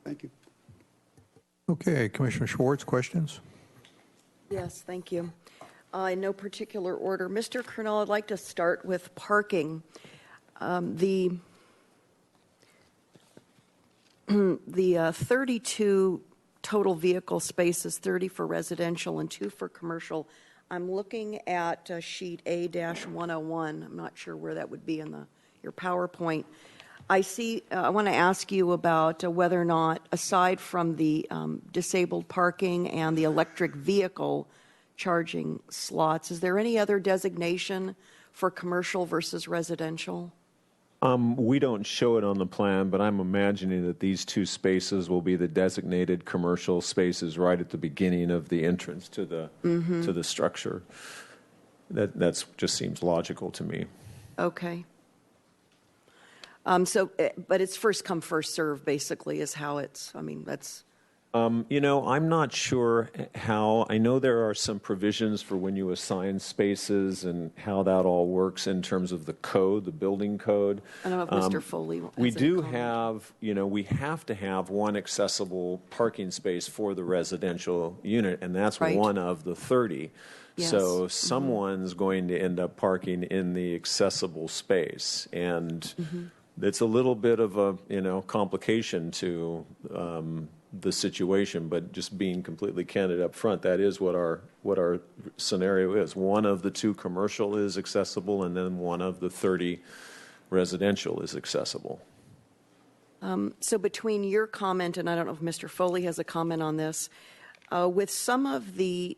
Thank you. Okay, Commissioner Schwartz, questions? Yes, thank you. In no particular order. Mr. Colonel, I'd like to start with parking. The 32 total vehicle spaces, 30 for residential and 2 for commercial. I'm looking at sheet A-101. I'm not sure where that would be in your PowerPoint. I want to ask you about whether or not, aside from the disabled parking and the electric vehicle charging slots, is there any other designation for commercial versus residential? We don't show it on the plan, but I'm imagining that these 2 spaces will be the designated commercial spaces right at the beginning of the entrance to the structure. That just seems logical to me. Okay. But it's first come, first serve, basically, is how it's. I mean, that's I'm not sure how. I know there are some provisions for when you assign spaces and how that all works in terms of the code, the building code. I don't know if Mr. Foley has We any do comment. have, we have to have one accessible parking space for the residential unit, and that's Right. one of the 30. Yes. So someone's going to end up parking in the accessible space, and it's a little bit of a, complication to the situation, but just being completely candid up front, that is what our scenario is. One of the 2 commercial is accessible, and then one of the 30 residential is accessible. So between your comment, and I don't know if Mr. Foley has a comment on this, with some of the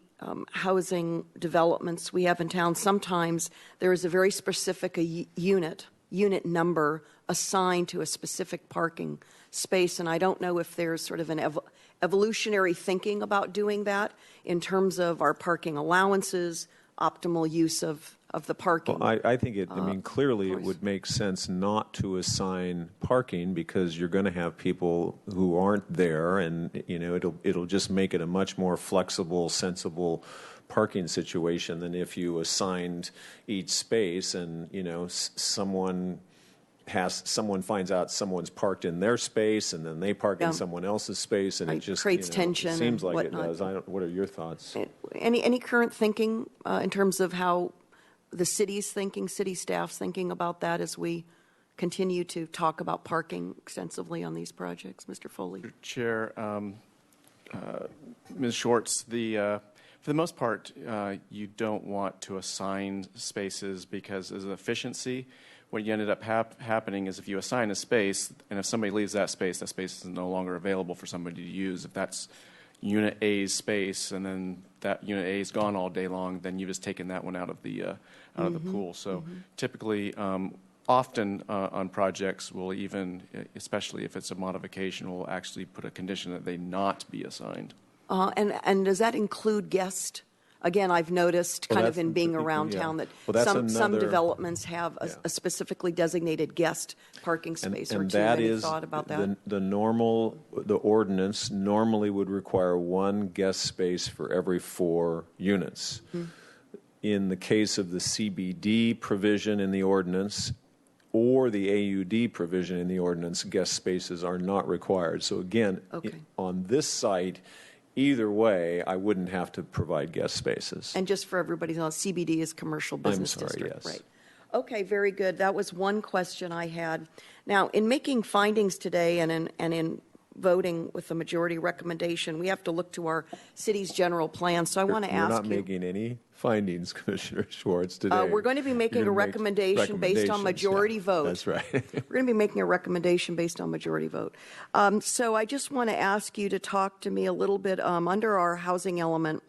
housing developments we have in town, sometimes there is a very specific unit number assigned to a specific parking space, and I don't know if there's sort of an evolutionary thinking about doing that in terms of our parking allowances, optimal use of the parking. Well, I think clearly it would make sense not to assign parking because you're going to have people who aren't there, and it'll just make it a much more flexible, sensible parking situation than if you assigned each space and someone finds out someone's parked in their space and then they park in someone else's space, and Right. it just Creates tension It seems and like it whatnot. does. What are your thoughts? Any current thinking in terms of how the city's thinking, city staff's thinking about that as we continue to talk about parking extensively on these projects? Mr. Foley. Chair, Ms. Schwartz, for the most part, you don't want to assign spaces because as an efficiency, what you ended up happening is if you assign a space, and if somebody leaves that space is no longer available for somebody to use. If that's Unit A's space, and then that Unit A is gone all day long, then you've just taken that one out of the pool. So typically, often on projects, we'll even, especially if it's a modification, we'll actually put a condition that they not be assigned. And does that include guest? Again, I've noticed kind of in being around town that some developments have a specifically designated guest parking space or two. Any thought about that? The ordinance normally would require one guest space for every 4 units. In the case of the CBD provision in the ordinance or the AUD provision in the ordinance, guest spaces are not required. So again, on this site, either way, I wouldn't have to provide guest spaces. And just for everybody's knowledge, CBD is commercial business district, yes. right? Okay, very good. That was one question I had. Now, in making findings today and in voting with the majority recommendation, we have to look to our city's general plan. So I want to ask you. You're not making any findings, Commissioner Schwartz, today. We're going to be making a recommendation based on majority vote. That's right. We're going to be making a recommendation based on majority vote. So I just want to ask you to talk to me a little bit under our housing element,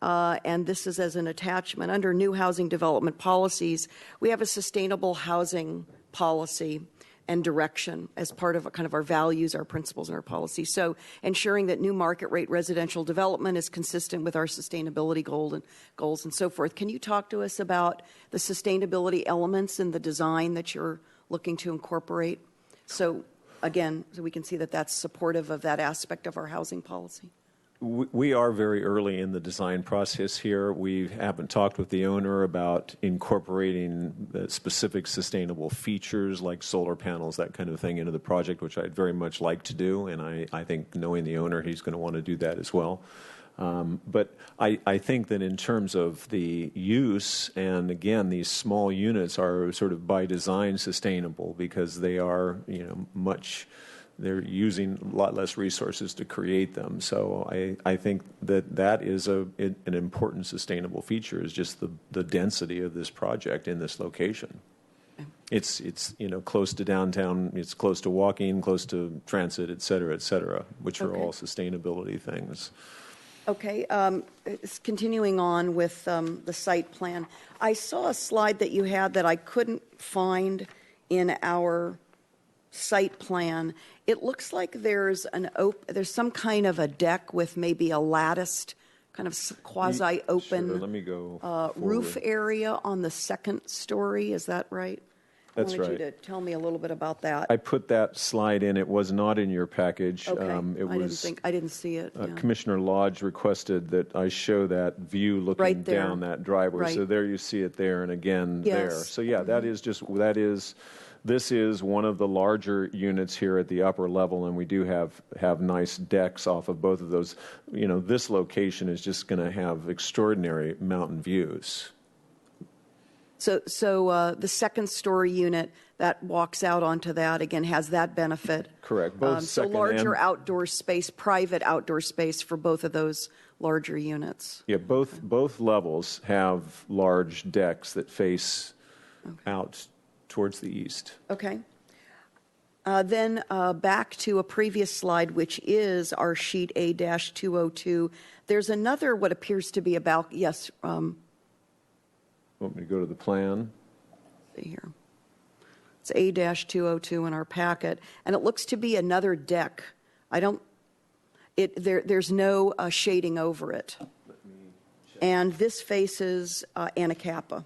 and this is as an attachment. Under new housing development policies, we have a sustainable housing policy and direction as part of kind of our values, our principles, and our policy. So ensuring that new market rate residential development is consistent with our sustainability goals and so forth. Can you talk to us about the sustainability elements in the design that you're looking to incorporate? So again, so we can see that that's supportive of that aspect of our housing policy. We are very early in the design process here. We haven't talked with the owner about incorporating the specific sustainable features like solar panels, that kind of thing, into the project, which I'd very much like to do. And I think knowing the owner, he's going to want to do that as well. But I think that in terms of the use, and again, these small units are sort of by design sustainable because they are, they're using a lot less resources to create them. So I think that is an important sustainable feature, is just the density of this project in this location. It's close to downtown, it's close to walking, close to transit, et cetera, which are all sustainability things. Okay, continuing on with the site plan. I saw a slide that you had that I couldn't find in our site plan. It looks like there's some kind of a deck with maybe a latticed kind of quasi-open Let me go roof area on the second story. Is that right? That's wanted right. you to tell me a little bit about that. I put that slide in. It was not in your package. Okay. I It didn't see it. Yeah. Commissioner Lodge requested that I show that view looking Right there. down that driveway. So Right. there you see it there, and again Yes. there. So yeah, this is one of the larger units here at the upper level, and we do have nice decks off of both of those. This location is just going to have extraordinary mountain views. So the second story unit that walks out onto that, again, has that benefit. Correct. Both So second larger and outdoor space, private outdoor space for both of those larger units. yeah, both levels have large decks that face out towards the east. Okay. Then back to a previous slide, which is our sheet A-202. There's another, what appears to be a balcony. Yes. Want me to go to the plan? See here. It's A-202 in our packet, and it looks to be another deck. There's no shading over it. And this faces Anacapa.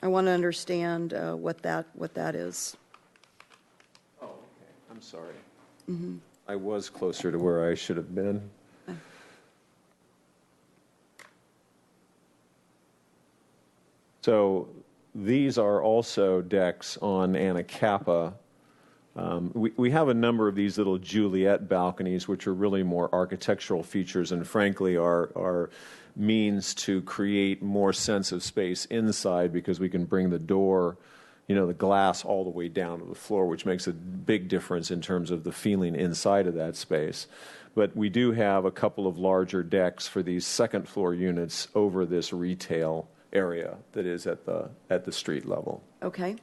I want to understand what that is. Oh, okay. I'm sorry. Mm-hmm. I was closer to where I should have been. So these are also decks on Anacapa. We have a number of these little Juliet balconies, which are really more architectural features and frankly are means to create more sense of space inside because we can bring the door, the glass all the way down to the floor, which makes a big difference in terms of the feeling inside of that space. But we do have a couple of larger decks for these second floor units over this retail area that is at the street level. Okay.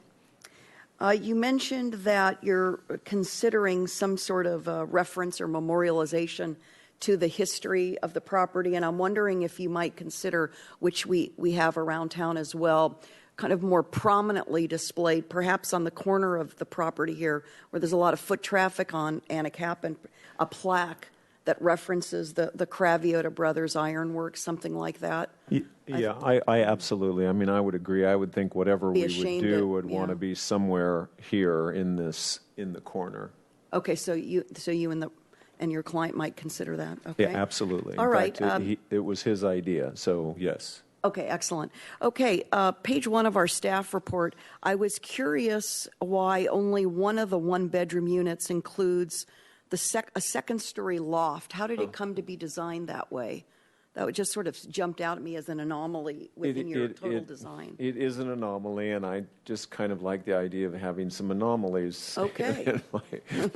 You mentioned that you're considering some sort of reference or memorialization to the history of the property, and I'm wondering if you might consider, which we have around town as well, kind of more prominently displayed, perhaps on the corner of the property here, where there's a lot of foot traffic on Anacapa, and a plaque that references the Cravioto Brothers Ironworks, something like that. Yeah, I absolutely. I mean, I would agree. I would think whatever we would do would want yeah. to be somewhere here in the corner. Okay, so you and your client might consider that. Okay. Yeah, absolutely. All in right. fact, it was his idea, so yes. Okay, excellent. Okay, page 1 of our staff report. I was curious why only one of the one-bedroom units includes a second-story loft. How did it come to be designed that way? That just sort of jumped out at me as an anomaly within your total design. It is an anomaly, and I just kind of like the idea of having some anomalies in my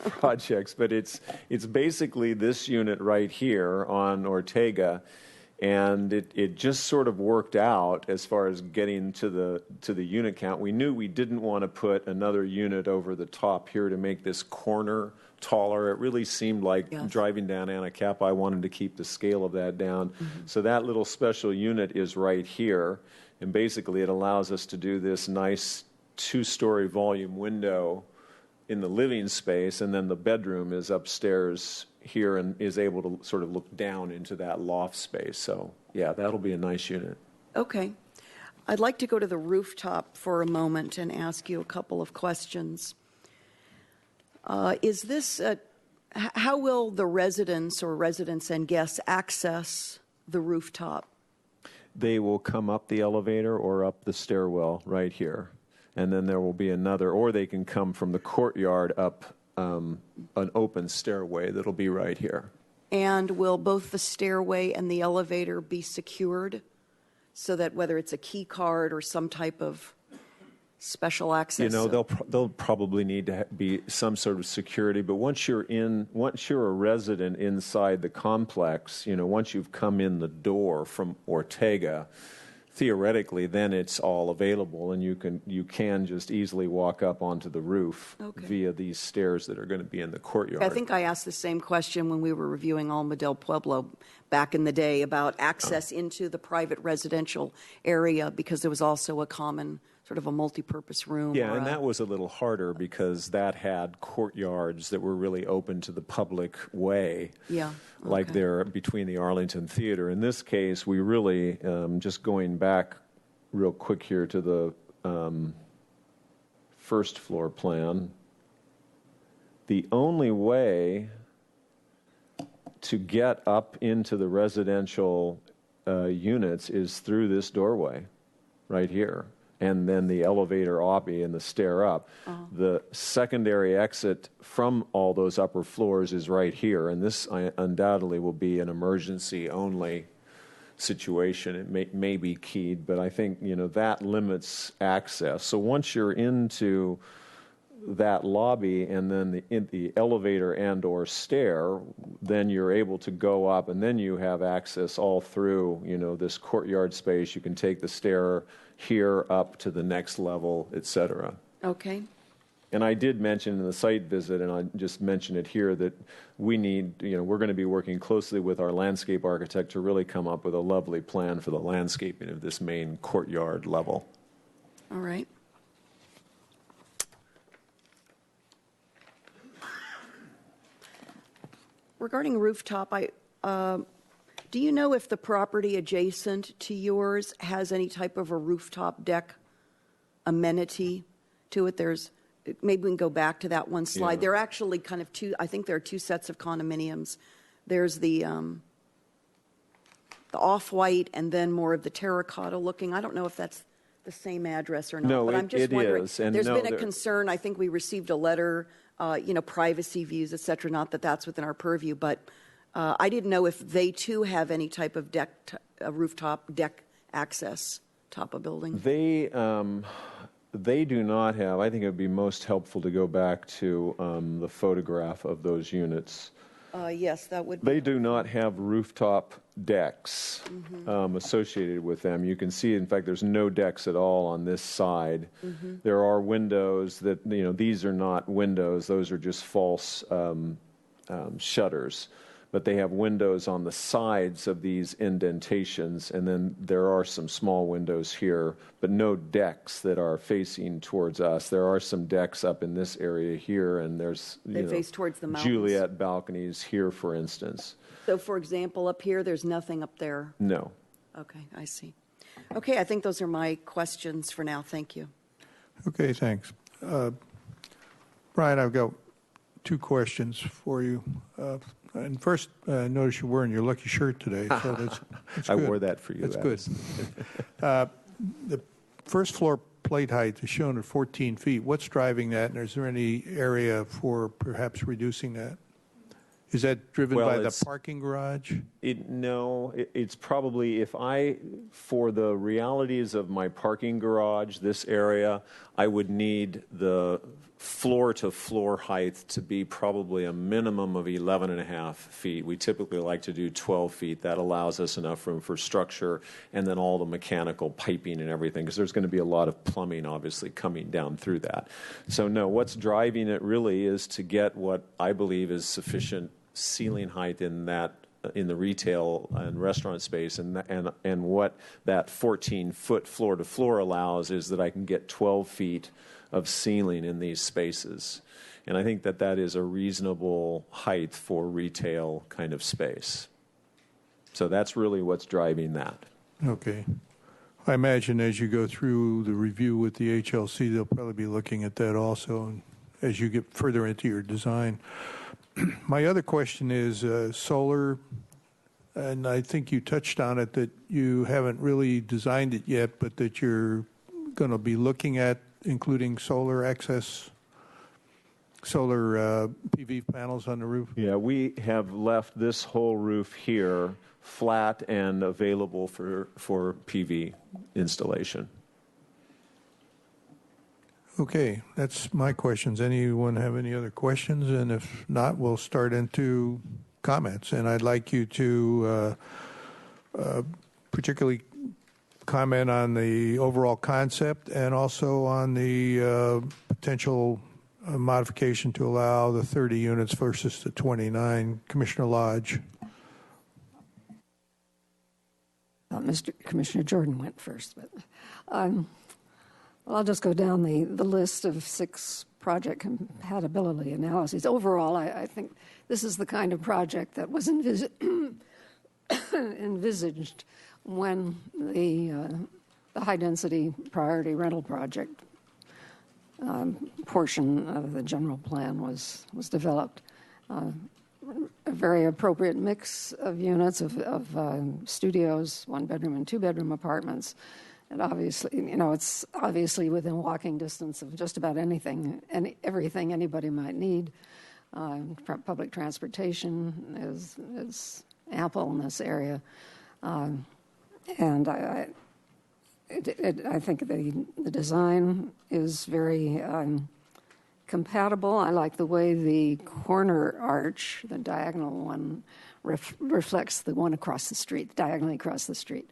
projects. But it's basically this unit right here on Ortega, and it just sort of worked out as far as getting to the unit count. We knew we didn't want to put another unit over the top here to make this corner taller. It really seemed like driving down Anacapa, I wanted to keep the scale of that down. Mm-hmm. So that little special unit is right here, and basically it allows us to do this nice 2-story volume window in the living space, and then the bedroom is upstairs here and is able to sort of look down into that loft space. So yeah, that'll be a nice unit. Okay. I'd like to go to the rooftop for a moment and ask you a couple of questions. How will the residents and guests access the rooftop? They will come up the elevator or up the stairwell right here. And then there will be another, or they can come from the courtyard up an open stairway that'll be right here. And will both the stairway and the elevator be secured so that whether it's a key card or some type of special access? They'll probably need to be some sort of security, but once you're a resident inside the complex, once you've come in the door from Ortega, theoretically, then it's all available, and you can just easily walk up onto the roof via these stairs that are going to be in the courtyard. I think I asked the same question when we were reviewing Alma del Pueblo back in the day about access into the private residential area, because there was also a common sort of a multi-purpose room. Yeah, and that was a little harder because that had courtyards that were really open to the public way. Yeah. Like there between the Arlington Theater. In this case, we really, just going back real quick here to first floor plan, the only way to get up into the residential units is through this doorway right here, and then the elevator lobby and the stair up. The secondary exit from all those upper floors is right here, and this undoubtedly will be an emergency only situation. It may be keyed, but I think that limits access. So once you're into that lobby and then the elevator and or stair, then you're able to go up, and then you have access all through this courtyard space. You can take the stair here up to the next level, et cetera. Okay. And I did mention in the site visit, and I just mentioned it here, that we need, we're going to be working closely with our landscape architect to really come up with a lovely plan for the landscaping of this main courtyard level. All right. Regarding rooftop, do you know if the property adjacent to yours has any type of a rooftop deck amenity to it? Maybe we can go back to that one slide. Yeah. There are actually kind of I think there are two sets of condominiums. There's the off-white and then more of the terracotta looking. I don't know if that's the same address or not. No, but I'm just it wondering. is. And there's no, been a concern. I think we received a letter, privacy views, et cetera. Not that that's within our purview, but I didn't know if they too have any type of rooftop deck access top of building. They do not have. I think it would be most helpful to go back to the photograph of those units. Yes, that would be. They do not have rooftop decks associated with them. You can see, in fact, there's no decks at all on this side. There are windows that, these are not windows. Those are just false shutters. But they have windows on the sides of these indentations, and then there are some small windows here, but no decks that are facing towards us. There are some decks up in this area here, and there's They face towards the mountains. Juliet balconies here, for instance. So, for example, up here, there's nothing up there. No. Okay, I see. Okay, I think those are my questions for now. Thank you. Okay, thanks. Brian, I've got two questions for you. And first, notice you're wearing your lucky shirt today, so that's I good. wore that for you. That's good. The first floor plate height is shown at 14 feet. What's driving that, and is there any area for perhaps reducing that? Is that driven by the parking garage? It's probably, for the realities of my parking garage, this area, I would need the floor-to-floor height to be probably a minimum of 11.5 feet. We typically like to do 12 feet. That allows us enough room for structure and then all the mechanical piping and everything, because there's going to be a lot of plumbing, obviously, coming down through that. So, no, what's driving it really is to get what I believe is sufficient ceiling height in the retail and restaurant space, and what that 14-foot floor-to-floor allows is that I can get 12 feet of ceiling in these spaces. And I think that is a reasonable height for retail kind of space. So that's really what's driving that. Okay. I imagine as you go through the review with the HLC, they'll probably be looking at that also as you get further into your design. My other question is solar, and I think you touched on it, that you haven't really designed it yet, but that you're going to be looking at including solar PV panels on the roof? Yeah, we have left this whole roof here flat and available for PV installation. Okay, that's my questions. Anyone have any other questions? And if not, we'll start into comments. And I'd like you to particularly comment on the overall concept and also on the potential modification to allow the 30 units versus the 29. Commissioner Lodge. Commissioner Jordan went first, but I'll just go down the list of 6 project compatibility analyses. Overall, I think this is the kind of project that was envisaged when the high-density priority rental project portion of the general plan was developed. A very appropriate mix of units of studios, one-bedroom and two-bedroom apartments. And obviously, it's obviously within walking distance of just about anything, everything anybody might need. Public transportation is ample in this area. And I think the design is very compatible. I like the way the corner arch, the diagonal one, reflects the one across the street, diagonally across the street.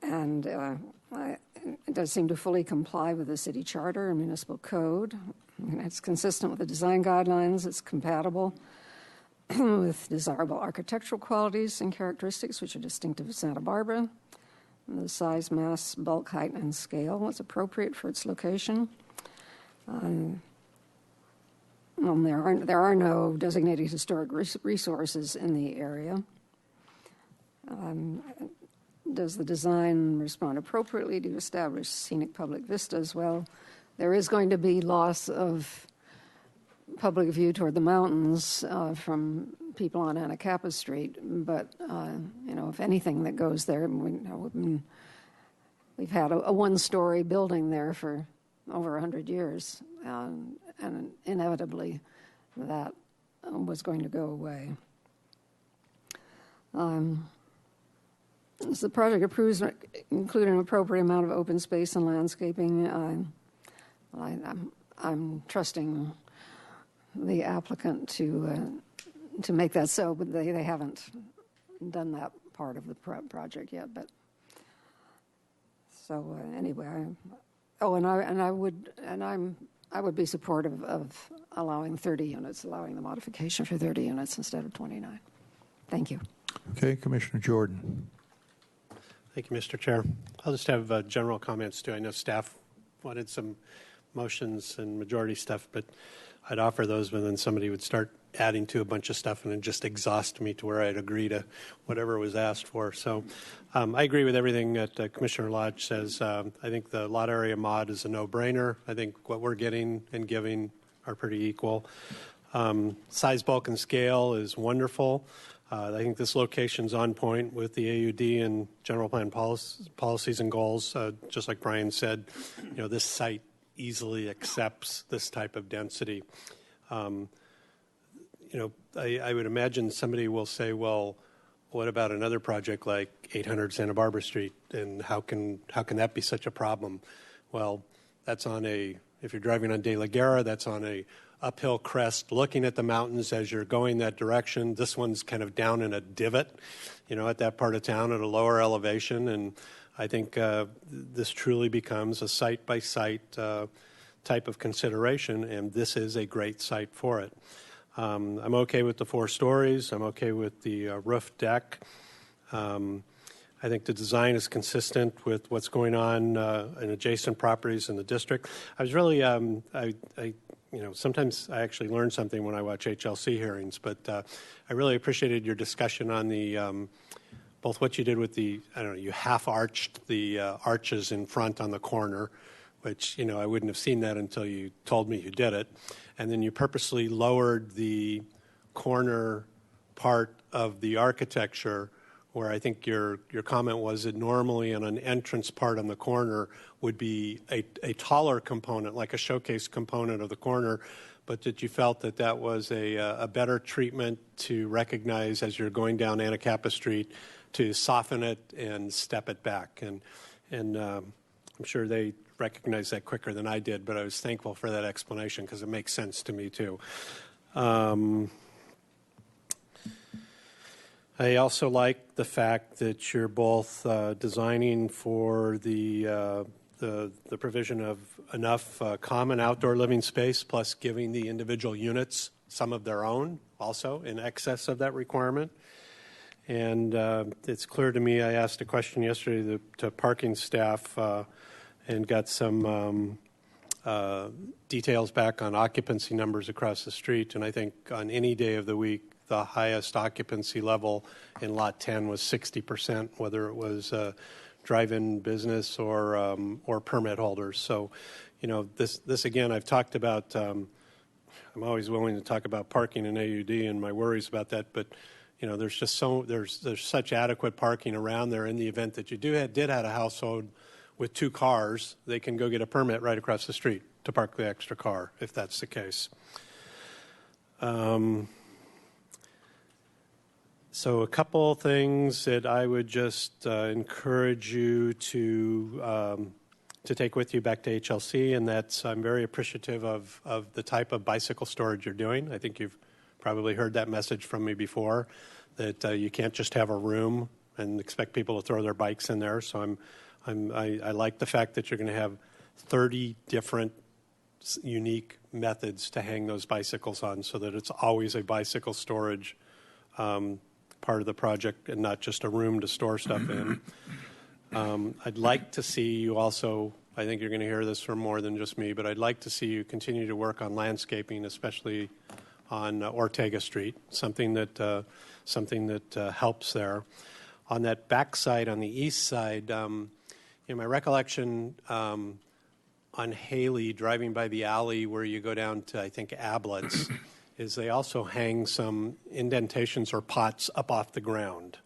It does seem to fully comply with the city charter and municipal code. It's consistent with the design guidelines. It's compatible with desirable architectural qualities and characteristics which are distinctive of Santa Barbara. The size, mass, bulk, height, and scale is appropriate for its location. There are no designated historic resources in the area. Does the design respond appropriately to establish scenic public vistas? Well, there is going to be loss of public view toward the mountains from people on Anacapa Street, but if anything that goes there, we've had a one-story building there for over 100 years, and inevitably that was going to go away. As the project approves include an appropriate amount of open space and landscaping, I'm trusting the applicant to make that so, but they haven't done that part of the project yet. But so anyway, I would be supportive of allowing 30 units, allowing the modification for 30 units instead of 29. Thank you. Okay, Commissioner Jordan. Thank you, Mr. Chair. I'll just have general comments, too. I know staff wanted some motions and majority stuff, but I'd offer those, but then somebody would start adding to a bunch of stuff and it just exhaust me to where I'd agree to whatever was asked for. So I agree with everything that Commissioner Lodge says. I think the lot area mod is a no-brainer. I think what we're getting and giving are pretty equal. Size, bulk, and scale is wonderful. I think this location's on point with the AUD and general plan policies and goals. Just like Brian said, this site easily accepts this type of density. I would imagine somebody will say, well, what about another project like 800 Santa Barbara Street, and how can that be such a problem? Well, that's if you're driving on De La Guerra, that's on a uphill crest looking at the mountains as you're going that direction. This one's kind of down in a divot, at that part of town at a lower elevation. And I think this truly becomes a site-by-site type of consideration, and this is a great site for it. I'm okay with the 4 stories. I'm okay with the roof deck. I think the design is consistent with what's going on in adjacent properties in the district. I was really, sometimes I actually learn something when I watch HLC hearings, but I really appreciated your discussion on the both what you did with you half-arched the arches in front on the corner, which, I wouldn't have seen that until you told me you did it. And then you purposely lowered the corner part of the architecture, where I think your comment was that normally on an entrance part on the corner would be a taller component, like a showcase component of the corner, but that you felt that was a better treatment to recognize as you're going down Anacapa Street, to soften it and step it back. And I'm sure they recognized that quicker than I did, but I was thankful for that explanation because it makes sense to me too. I also like the fact that you're both designing for the provision of enough common outdoor living space, plus giving the individual units some of their own, also in excess of that requirement. And it's clear to me, I asked a question yesterday to parking staff and got some details back on occupancy numbers across the street. And I think on any day of the week, the highest occupancy level in Lot 10 was 60%, whether it was drive-in business or permit holders. So, this again, I've talked about. I'm always willing to talk about parking in AUD and my worries about that, but there's just there's such adequate parking around there in the event that you did have a household with 2 cars, they can go get a permit right across the street to park the extra car, if that's the case. So a couple things that I would just encourage you to take with you back to HLC, and that's I'm very appreciative of the type of bicycle storage you're doing. I think you've probably heard that message from me before, that you can't just have a room and expect people to throw their bikes in there. So I like the fact that you're going to have 30 different unique methods to hang those bicycles on, so that it's always a bicycle storage part of the project and not just a room to store stuff in. I'd like to see you also, I think you're going to hear this from more than just me, but I'd like to see you continue to work on landscaping, especially on Ortega Street, something that helps there. On that back side, on the east side, my recollection on Haley, driving by the alley where you go down to, I think, Ablett's, is they also hang some indentations or pots up off the ground.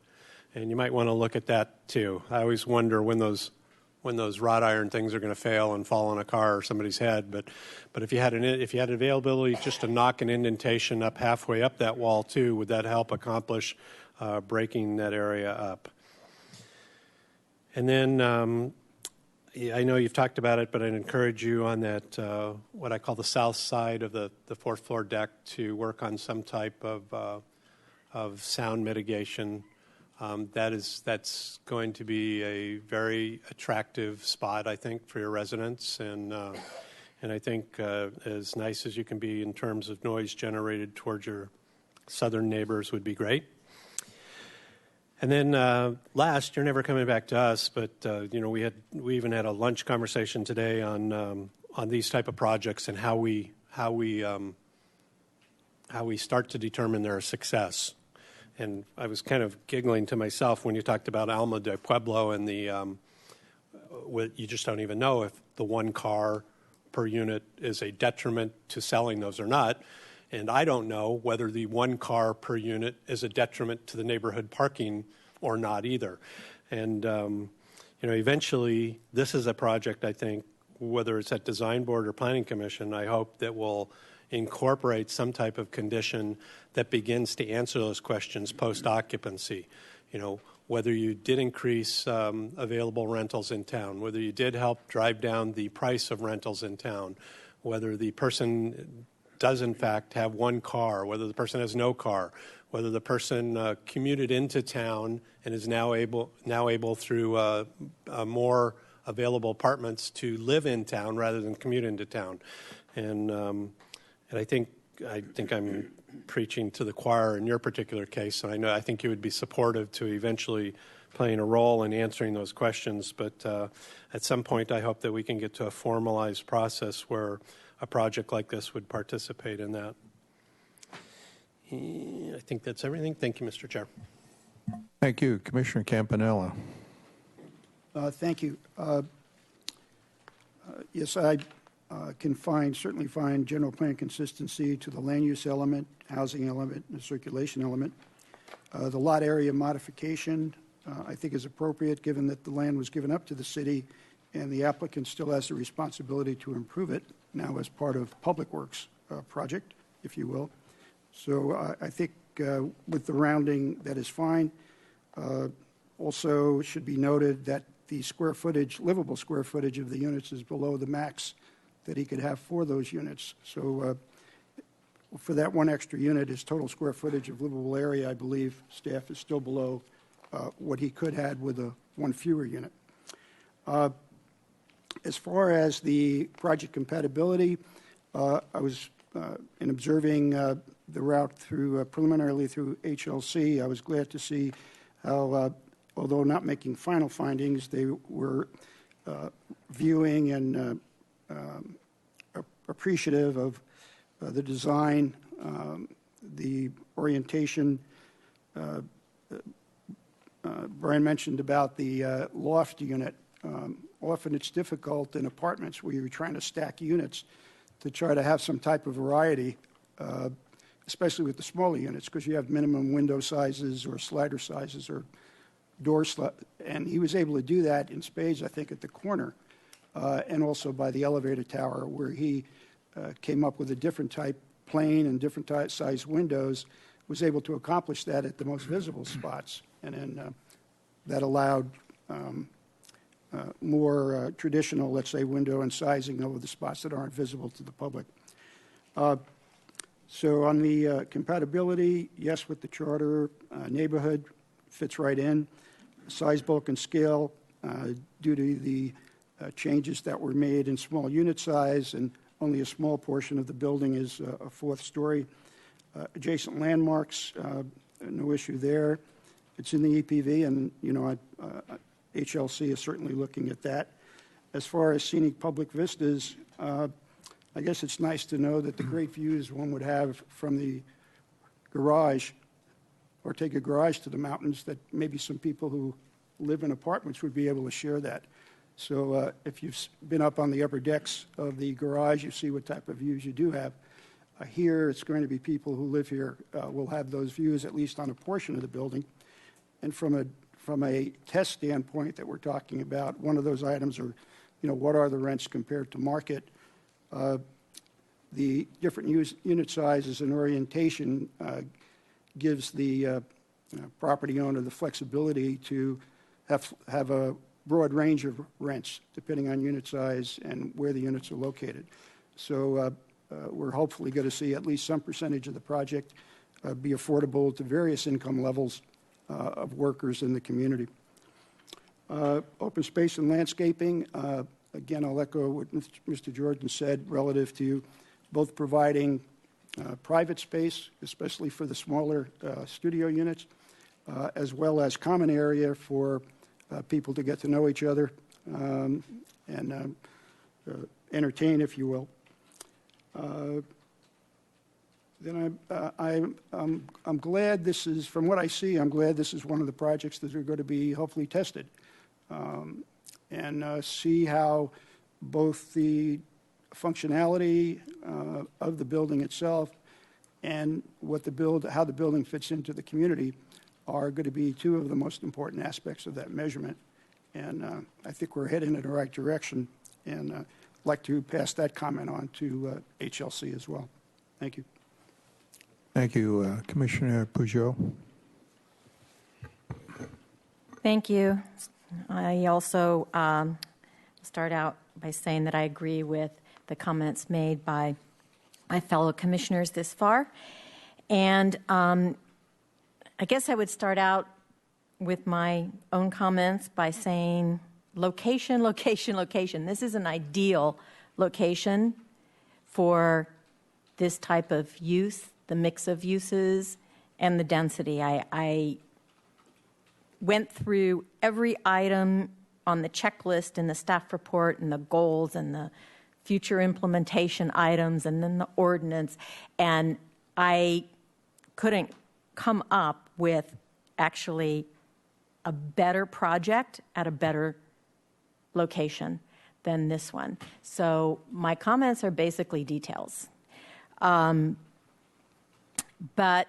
And you might want to look at that too. I always wonder when those wrought iron things are going to fail and fall on a car or somebody's head. But if you had availability just to knock an indentation up halfway up that wall too, would that help accomplish breaking that area up? And then I know you've talked about it, but I'd encourage you on that what I call the south side of the fourth floor deck to work on some type of sound mitigation. That's going to be a very attractive spot, I think, for your residents, and I think as nice as you can be in terms of noise generated towards your southern neighbors would be great. And then last, you're never coming back to us, but we even had a lunch conversation today on these type of projects and how we start to determine their success. And I was kind of giggling to myself when you talked about Alma de Pueblo and you just don't even know if the 1 car per unit is a detriment to selling those or not. And I don't know whether the 1 car per unit is a detriment to the neighborhood parking or not either. And, eventually this is a project, I think, whether it's at Design Board or Planning Commission, I hope that will incorporate some type of condition that begins to answer those questions post-occupancy. Whether you did increase available rentals in town, whether you did help drive down the price of rentals in town, whether the person does in fact have 1 car, whether the person has no car, whether the person commuted into town and is now able through more available apartments to live in town rather than commute into town. And I think I'm preaching to the choir in your particular case, and I think you would be supportive to eventually playing a role in answering those questions. But at some point, I hope that we can get to a formalized process where a project like this would participate in that. I think that's everything. Thank you, Mr. Chair. Thank you. Commissioner Campanella. Thank you. Yes, I can certainly find general plan consistency to the land use element, housing element, and the circulation element. The lot area modification, I think, is appropriate given that the land was given up to the city and the applicant still has the responsibility to improve it now as part of Public Works project, if you will. So I think with the rounding, that is fine. Also should be noted that the livable square footage of the units is below the max that he could have for those units. So for that 1 extra unit, his total square footage of livable area, I believe, staff is still below what he could have with a 1 fewer unit. As far as the project compatibility, I was in observing the route preliminarily through HLC. I was glad to see how, although not making final findings, they were viewing and appreciative of the design the orientation, Brian mentioned about the loft unit. Often it's difficult in apartments where you're trying to stack units to try to have some type of variety, especially with the smaller units, because you have minimum window sizes or slider sizes or and he was able to do that in spades, I think, at the corner, and also by the elevator tower, where he came up with a different type plane and different size windows, was able to accomplish that at the most visible spots, and then that allowed more traditional, let's say, window and sizing over the spots that aren't visible to the public. So on the compatibility, yes, with the charter neighborhood, fits right in. Size, bulk, and scale, due to the changes that were made in small unit size, and only a small portion of the building is a fourth story. Adjacent landmarks, no issue there. It's in the EPV, and HLC is certainly looking at that. As far as scenic public vistas, I guess it's nice to know that the great views one would have from the garage, or take a garage to the mountains, that maybe some people who live in apartments would be able to share that. So if you've been up on the upper decks of the garage, you see what type of views you do have. Here, it's going to be people who live here will have those views, at least on a portion of the building. And from a test standpoint that we're talking about, one of those items are, what are the rents compared to market? The different unit sizes and orientation gives the property owner the flexibility to have a broad range of rents depending on unit size and where the units are located. So we're hopefully going to see at least some percentage of the project be affordable to various income levels of workers in the community. Open space and landscaping, again, I'll echo what Mr. Jordan said relative to both providing private space, especially for the smaller studio units, as well as common area for people to get to know each other and entertain, if you will. Then I'm glad this is, from what I see, I'm glad this is one of the projects that are going to be hopefully tested and see how both the functionality of the building itself and how the building fits into the community are going to be two of the most important aspects of that measurement. And I think we're heading in the right direction, and I'd like to pass that comment on to HLC as well. Thank you. Thank you. Commissioner Peugeot. Thank you. I also start out by saying that I agree with the comments made by my fellow commissioners this far. And I guess I would start out with my own comments by saying location, location, location. This is an ideal location for this type of use, the mix of uses, and the density. I went through every item on the checklist in the staff report and the goals and the future implementation items and then the ordinance, and I couldn't come up with actually a better project at a better location than this one. So my comments are basically details. But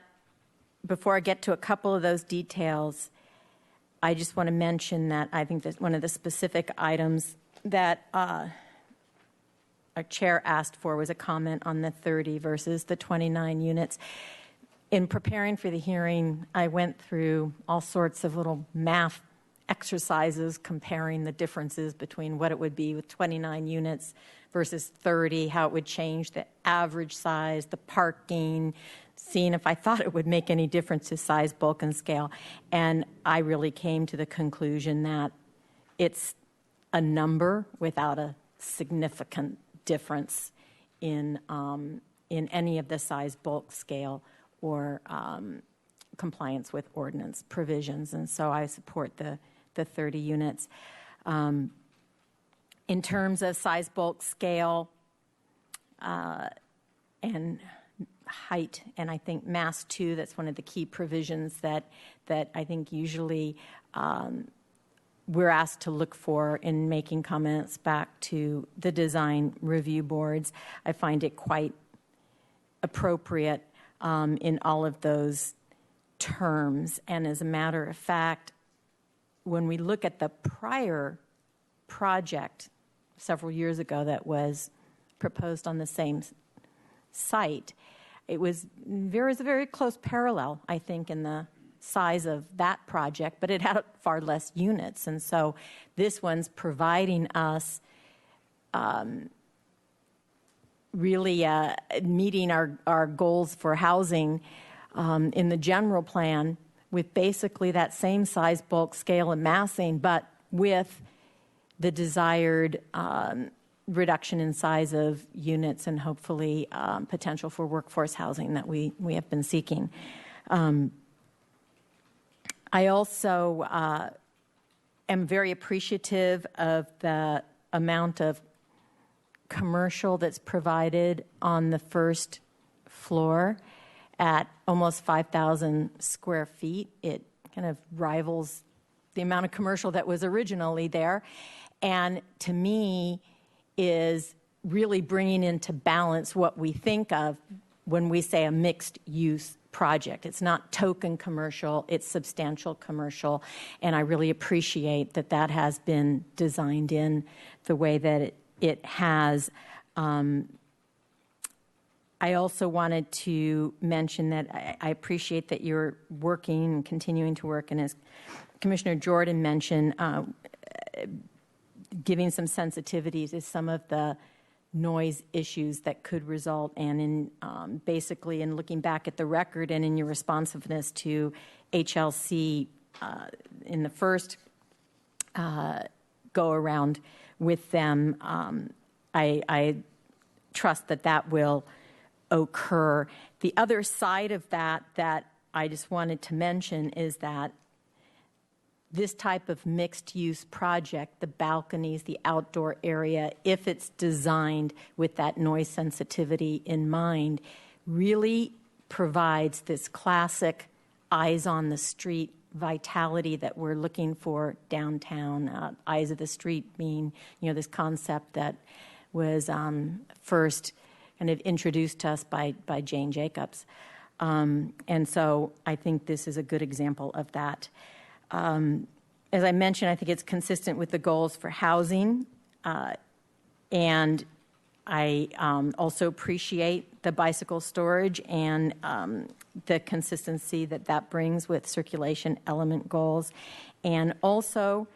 before I get to a couple of those details, I just want to mention that I think that one of the specific items that our chair asked for was a comment on the 30 versus the 29 units. In preparing for the hearing, I went through all sorts of little math exercises comparing the differences between what it would be with 29 units versus 30, how it would change the average size, the parking, seeing if I thought it would make any difference to size, bulk, and scale. And I really came to the conclusion that it's a number without a significant difference in any of the size, bulk, scale, or compliance with ordinance provisions. And so I support the 30 units. In terms of size, bulk, scale, and height, and I think Mass 2, that's one of the key provisions that I think usually we're asked to look for in making comments back to the design review boards. I find it quite appropriate in all of those terms. And as a matter of fact, when we look at the prior project several years ago that was proposed on the same site, there was a very close parallel, I think, in the size of that project, but it had far less units. And so this one's providing us really meeting our goals for housing in the general plan with basically that same size, bulk, scale, and massing, but with the desired reduction in size of units and hopefully potential for workforce housing that we have been seeking. I also am very appreciative of the amount of commercial that's provided on the first floor at almost 5,000 square feet. It kind of rivals the amount of commercial that was originally there, and to me is really bringing into balance what we think of when we say a mixed-use project. It's not token commercial, it's substantial commercial, and I really appreciate that that has been designed in the way that it has. I also wanted to mention that I appreciate that you're working and continuing to work, and as Commissioner Jordan mentioned, giving some sensitivities is some of the noise issues that could result, and in basically in looking back at the record and in your responsiveness to HLC in the first go around with them, I trust that that will occur. The other side of that I just wanted to mention is that this type of mixed-use project, the balconies, the outdoor area, if it's designed with that noise sensitivity in mind, really provides this classic eyes on the street vitality that we're looking for downtown. Eyes of the street being, this concept that was first kind of introduced to us by Jane Jacobs. And so I think this is a good example of that. As I mentioned, I think it's consistent with the goals for housing, and I also appreciate the bicycle storage and the consistency that brings with circulation element goals, and also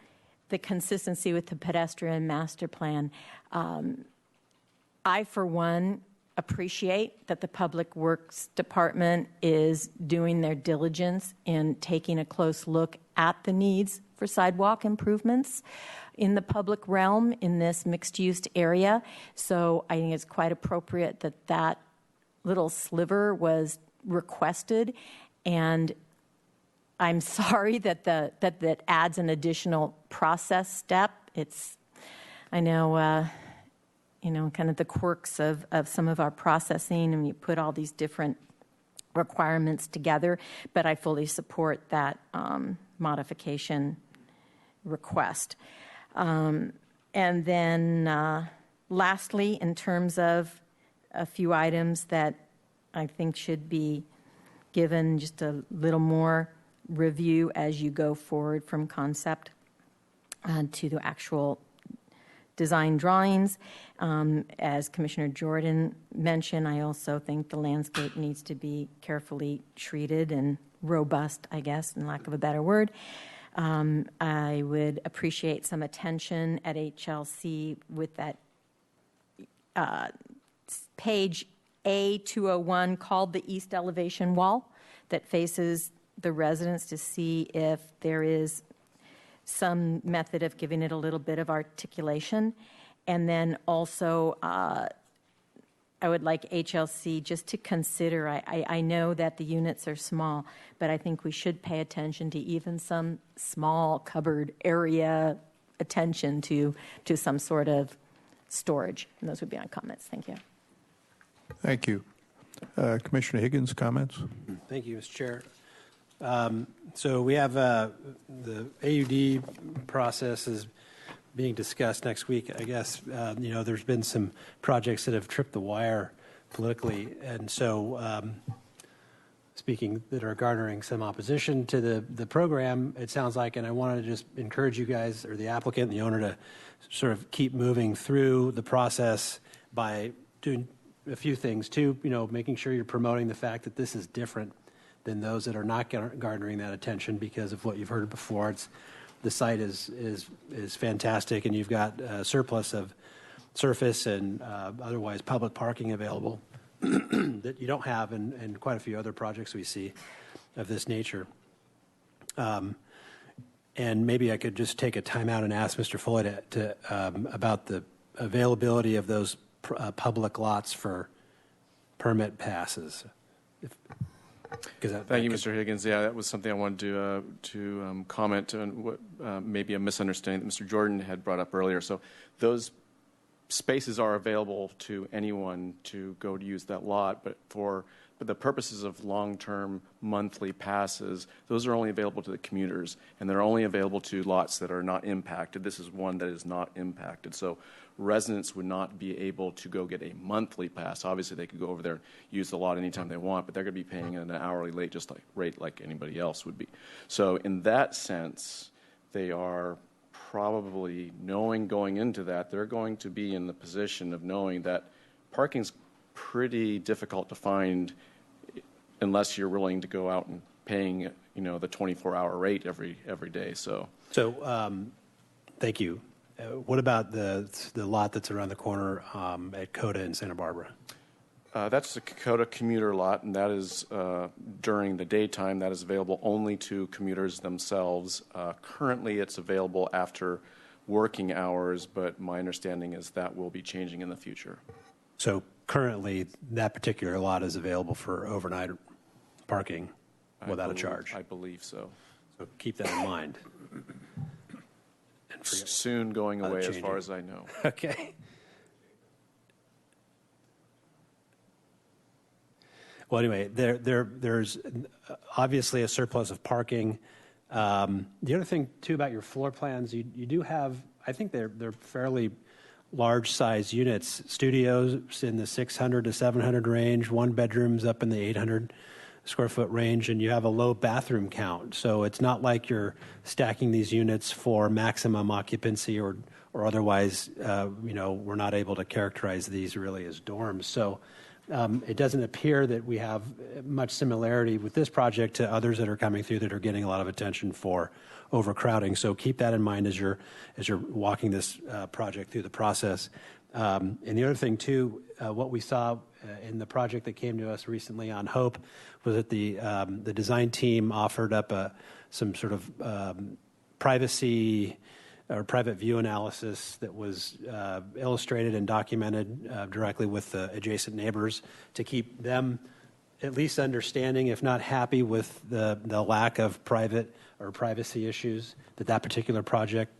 the consistency with the pedestrian master plan. I, for one, appreciate that the Public Works Department is doing their diligence in taking a close look at the needs for sidewalk improvements in the public realm in this mixed-use area. So I think it's quite appropriate that that little sliver was requested, and I'm sorry that that adds an additional process step. I know kind of the quirks of some of our processing, and you put all these different requirements together, but I fully support that modification request. And then lastly, in terms of a few items that I think should be given just a little more review as you go forward from concept to the actual design drawings. As Commissioner Jordan mentioned, I also think the landscape needs to be carefully treated and robust, I guess, in lack of a better word. I would appreciate some attention at HLC with that page A201 called the East Elevation Wall that faces the residents, to see if there is some method of giving it a little bit of articulation. And then also, I would like HLC just to consider, I know that the units are small, but I think we should pay attention to even some small cupboard area attention to some sort of storage. And those would be my comments. Thank you. Thank you. Commissioner Higgins, comments? Thank you, Mr. Chair. So we have the AUD process is being discussed next week. I guess, there's been some projects that have tripped the wire politically, and so speaking that are garnering some opposition to the program, it sounds like, and I wanted to just encourage you guys, or the applicant and the owner, to sort of keep moving through the process by doing a few things. Two, making sure you're promoting the fact that this is different than those that are not garnering that attention because of what you've heard before. The site is fantastic, and you've got a surplus of surface and otherwise public parking available that you don't have in quite a few other projects we see of this nature. And maybe I could just take a time out and ask Mr. Foley to about the availability of those public lots for permit passes. Thank you, Mr. Higgins. Yeah, that was something I wanted to comment on. What maybe a misunderstanding that Mr. Jordan had brought up earlier. So those spaces are available to anyone to go to use that lot, but for the purposes of long-term monthly passes, those are only available to the commuters, and they're only available to lots that are not impacted. This is one that is not impacted. So residents would not be able to go get a monthly pass. Obviously, they could go over there and use the lot anytime they want, but they're going to be paying an hourly rate like anybody else would be. So in that sense, they are probably going into that, they're going to be in the position of knowing that parking's pretty difficult to find unless you're willing to go out and paying, the 24-hour rate every day. So thank you. What about the lot that's around the corner at Coda in Santa Barbara? That's the Coda commuter lot, and that is during the daytime. That is available only to commuters themselves. Currently, it's available after working hours, but my understanding is that will be changing in the future. So currently, that particular lot is available for overnight parking without a charge? I believe so. So keep that in mind. Soon going away, as far as I know. Okay. Well, anyway, there's obviously a surplus of parking. The other thing, too, about your floor plans, you do have, I think they're fairly large-size units, studios in the 600 to 700 range, one bedrooms up in the 800 square foot range, and you have a low bathroom count. So it's not like you're stacking these units for maximum occupancy or otherwise, we're not able to characterize these really as dorms. So it doesn't appear that we have much similarity with this project to others that are coming through that are getting a lot of attention for overcrowding. So keep that in mind as you're walking this project through the process. And the other thing, too, what we saw in the project that came to us recently on Hope was that the design team offered up some sort of privacy or private view analysis that was illustrated and documented directly with the adjacent neighbors to keep them at least understanding, if not happy, with the lack of private or privacy issues that particular project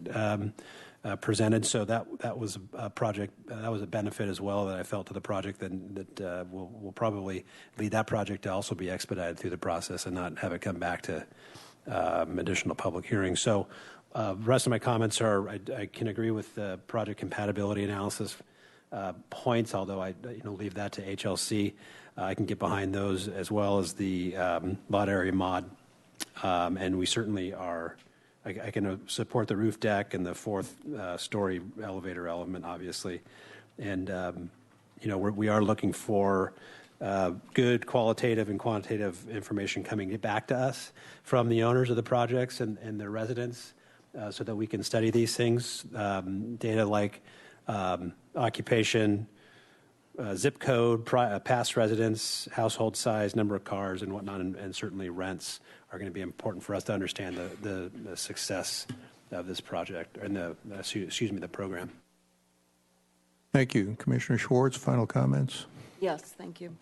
presented. So that was a project, that was a benefit as well that I felt to the project that will probably lead that project to also be expedited through the process and not have it come back to additional public hearings. So the rest of my comments are I can agree with the project compatibility analysis points, although I leave that to HLC. I can get behind those as well as the lot area mod. And we certainly are, I can support the roof deck and the fourth story elevator element, obviously. And, we are looking for good qualitative and quantitative information coming back to us from the owners of the projects and their residents so that we can study these things. Data like occupation, zip code, past residence, household size, number of cars, and whatnot, and certainly rents are going to be important for us to understand the success of this project and the program. Thank you. Commissioner Schwartz, final comments? Yes, thank you.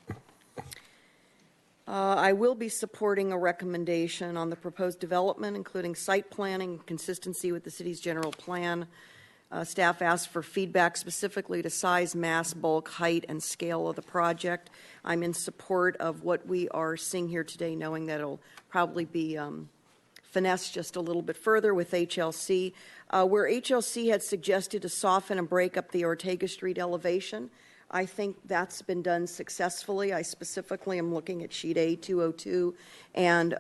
I will be supporting a recommendation on the proposed development, including site planning, consistency with the city's general plan. Staff asked for feedback specifically to size, mass, bulk, height, and scale of the project. I'm in support of what we are seeing here today, knowing that it'll probably be finessed just a little bit further with HLC. Where HLC had suggested to soften and break up the Ortega Street elevation, I think that's been done successfully. I specifically am looking at sheet A202, and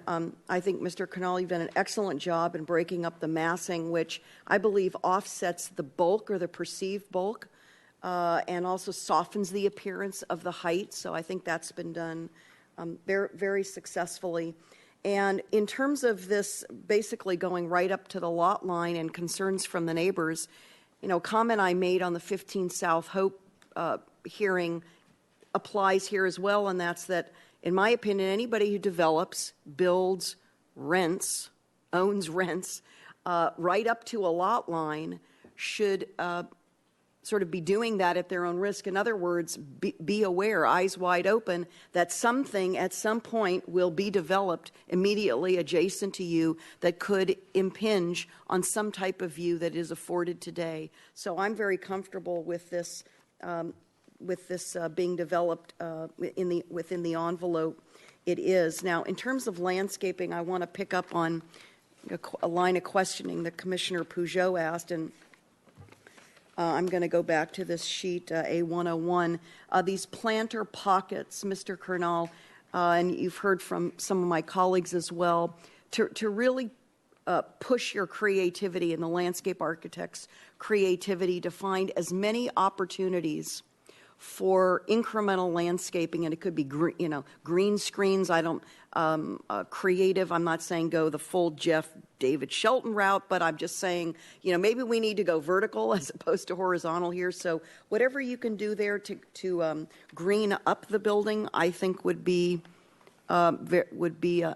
I think Mr. Canal, you've done an excellent job in breaking up the massing, which I believe offsets the bulk or the perceived bulk, and also softens the appearance of the height. So I think that's been done very, very successfully. And in terms of this basically going right up to the lot line and concerns from the neighbors, comment I made on the 15 South Hope hearing applies here as well, and that's that, in my opinion, anybody who develops, builds, rents, owns, rents, right up to a lot line should sort of be doing that at their own risk. In other words, be aware, eyes wide open, that something at some point will be developed immediately adjacent to you that could impinge on some type of view that is afforded today. So I'm very comfortable with this being developed within the envelope it is. Now, in terms of landscaping, I want to pick up on a line of questioning that Commissioner Peugeot asked, and I'm going to go back to this sheet, A101. These planter pockets, Mr. Kernal, and you've heard from some of my colleagues as well, to really push your creativity and the landscape architect's creativity to find as many opportunities for incremental landscaping, and it could be green screens. I don't creative. I'm not saying go the full Jeff David Shelton route, but I'm just saying maybe we need to go vertical as opposed to horizontal here. So whatever you can do there to green up the building, I think would be an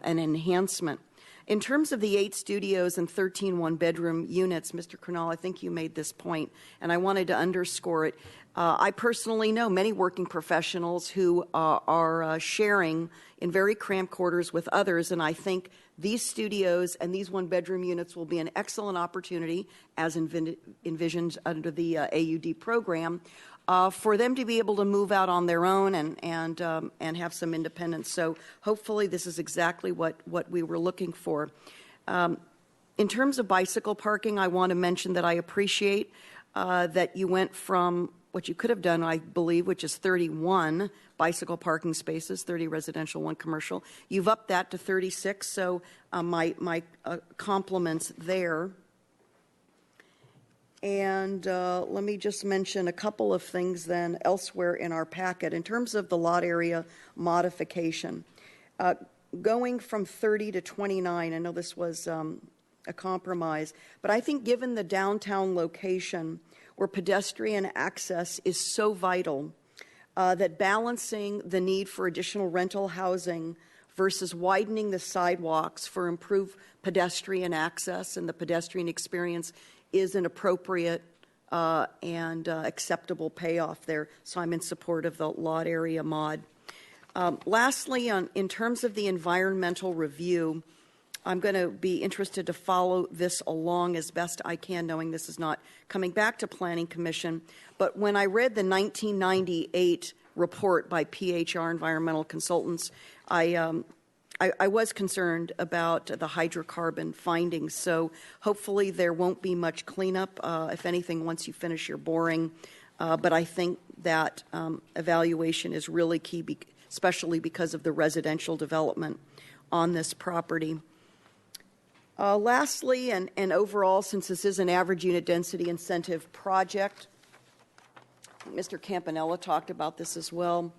enhancement. In terms of the 8 studios and 13 one-bedroom units, Mr. Kernal, I think you made this point, and I wanted to underscore it. I personally know many working professionals who are sharing in very cramped quarters with others, and I think these studios and these one-bedroom units will be an excellent opportunity, as envisioned under the AUD program, for them to be able to move out on their own and have some independence. So hopefully this is exactly what we were looking for. In terms of bicycle parking, I want to mention that I appreciate that you went from what you could have done, I believe, which is 31 bicycle parking spaces, 30 residential, 1 commercial. You've upped that to 36, so my compliments there. And let me just mention a couple of things then elsewhere in our packet. In terms of the lot area modification, going from 30 to 29, I know this was a compromise, but I think given the downtown location where pedestrian access is so vital, that balancing the need for additional rental housing versus widening the sidewalks for improved pedestrian access and the pedestrian experience is an appropriate and acceptable payoff there. So I'm in support of the lot area mod. Lastly, in terms of the environmental review, I'm going to be interested to follow this along as best I can, knowing this is not coming back to Planning Commission. But when I read the 1998 report by PHR Environmental Consultants, I was concerned about the hydrocarbon findings. So hopefully there won't be much cleanup, if anything, once you finish your boring. But I think that evaluation is really key, especially because of the residential development on this property. Lastly, and overall, since this is an average unit density incentive project, Mr. Campanella talked about this as well.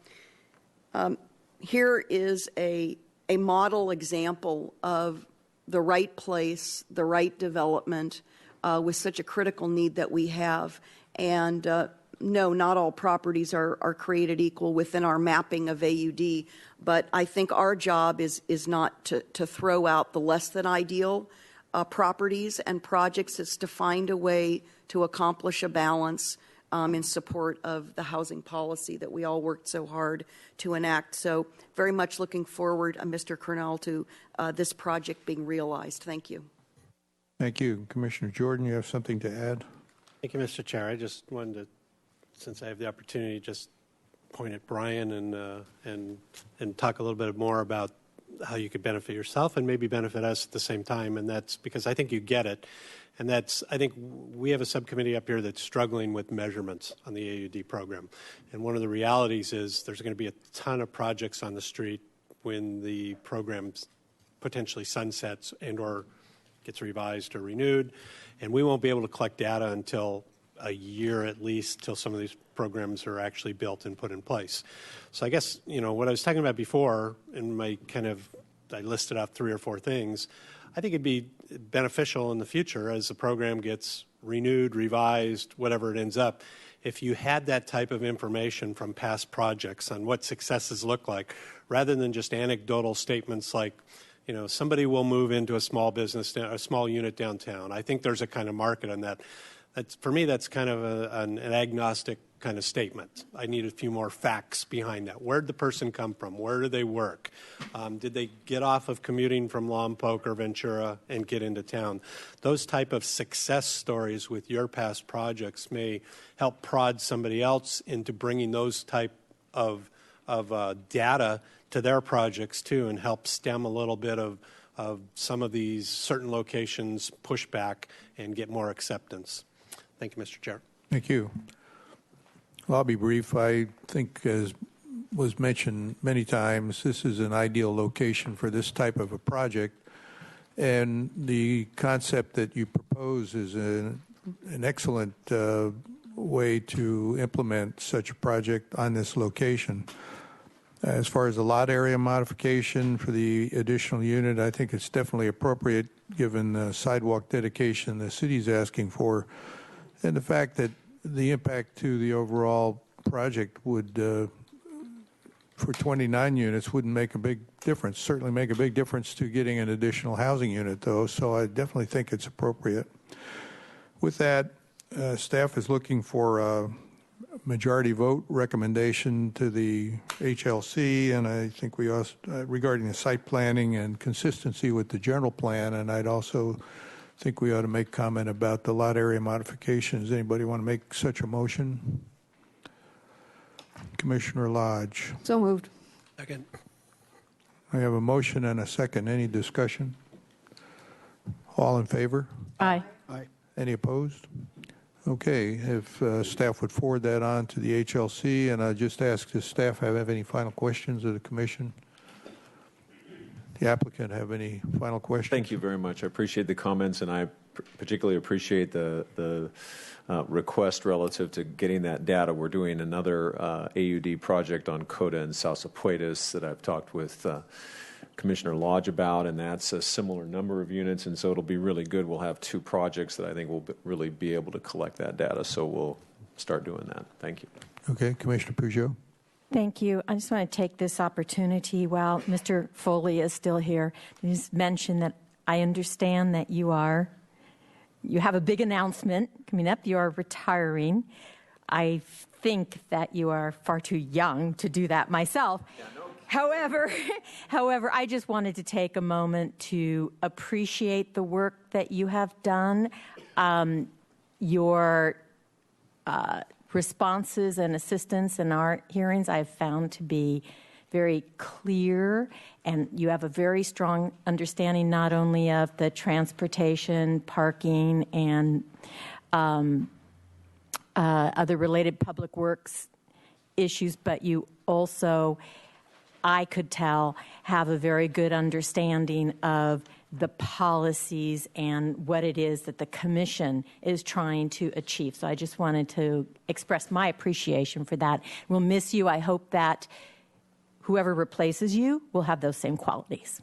Here is a model example of the right place, the right development with such a critical need that we have. And no, not all properties are created equal within our mapping of AUD, but I think our job is not to throw out the less than ideal properties and projects. It's to find a way to accomplish a balance in support of the housing policy that we all worked so hard to enact. So very much looking forward, Mr. Kernal, to this project being realized. Thank you. Thank you. Commissioner Jordan, you have something to add? Thank you, Mr. Chair. I just wanted to, since I have the opportunity, just point at Brian and talk a little bit more about how you could benefit yourself and maybe benefit us at the same time. And that's because I think you get it. And that's, I think we have a subcommittee up here that's struggling with measurements on the AUD program. And one of the realities is there's going to be a ton of projects on the street when the program potentially sunsets and or gets revised or renewed. And we won't be able to collect data until a year at least, till some of these programs are actually built and put in place. So I guess, what I was talking about before in my I listed out 3 or 4 things. I think it'd be beneficial in the future as the program gets renewed, revised, whatever it ends up, if you had that type of information from past projects on what successes look like, rather than just anecdotal statements like, somebody will move into a small business, a small unit downtown. I think there's a kind of market on that. For me, that's kind of an agnostic kind of statement. I need a few more facts behind that. Where did the person come from? Where do they work? Did they get off of commuting from Lompoc or Ventura and get into town? Those type of success stories with your past projects may help prod somebody else into bringing those type of data to their projects too, and help stem a little bit of some of these certain locations pushback and get more acceptance. Thank you, Mr. Chair. Thank you. Well, I'll be brief. I think, as was mentioned many times, this is an ideal location for this type of a project. And the concept that you propose is an excellent way to implement such a project on this location. As far as the lot area modification for the additional unit, I think it's definitely appropriate given the sidewalk dedication the city's asking for, and the fact that the impact to the overall project would, for 29 units, wouldn't make a big difference. Certainly make a big difference to getting an additional housing unit, though, so I definitely think it's appropriate. With that, staff is looking for a majority vote recommendation to the HLC, and I think we also, regarding the site planning and consistency with the general plan, and I'd also think we ought to make comment about the lot area modifications. Anybody want to make such a motion? Commissioner Lodge. So moved. Second. I have a motion and a second. Any discussion? All in favor? Aye. Aye. Any opposed? Okay, if staff would forward that on to the HLC, and I just ask, does staff have any final questions of the commission? The applicant have any final questions? Thank you very much. I appreciate the comments, and I particularly appreciate the request relative to getting that data. We're doing another AUD project on Coda and Sausapuedes that I've talked with Commissioner Lodge about, and that's a similar number of units, and so it'll be really good. We'll have 2 projects that I think will really be able to collect that data, so we'll start doing that. Thank you. Okay, Commissioner Peugeot. Thank you. I just want to take this opportunity while Mr. Foley is still here to just mention that I understand that you have a big announcement coming up. You are retiring. I think that you are far too young to do that myself. Yeah, no. However, I just wanted to take a moment to appreciate the work that you have done. Your responses and assistance in our hearings I've found to be very clear, and you have a very strong understanding not only of the transportation, parking, and other related public works issues, but you also, I could tell, have a very good understanding of the policies and what it is that the Commission is trying to achieve. So I just wanted to express my appreciation for that. We'll miss you. I hope that whoever replaces you will have those same qualities.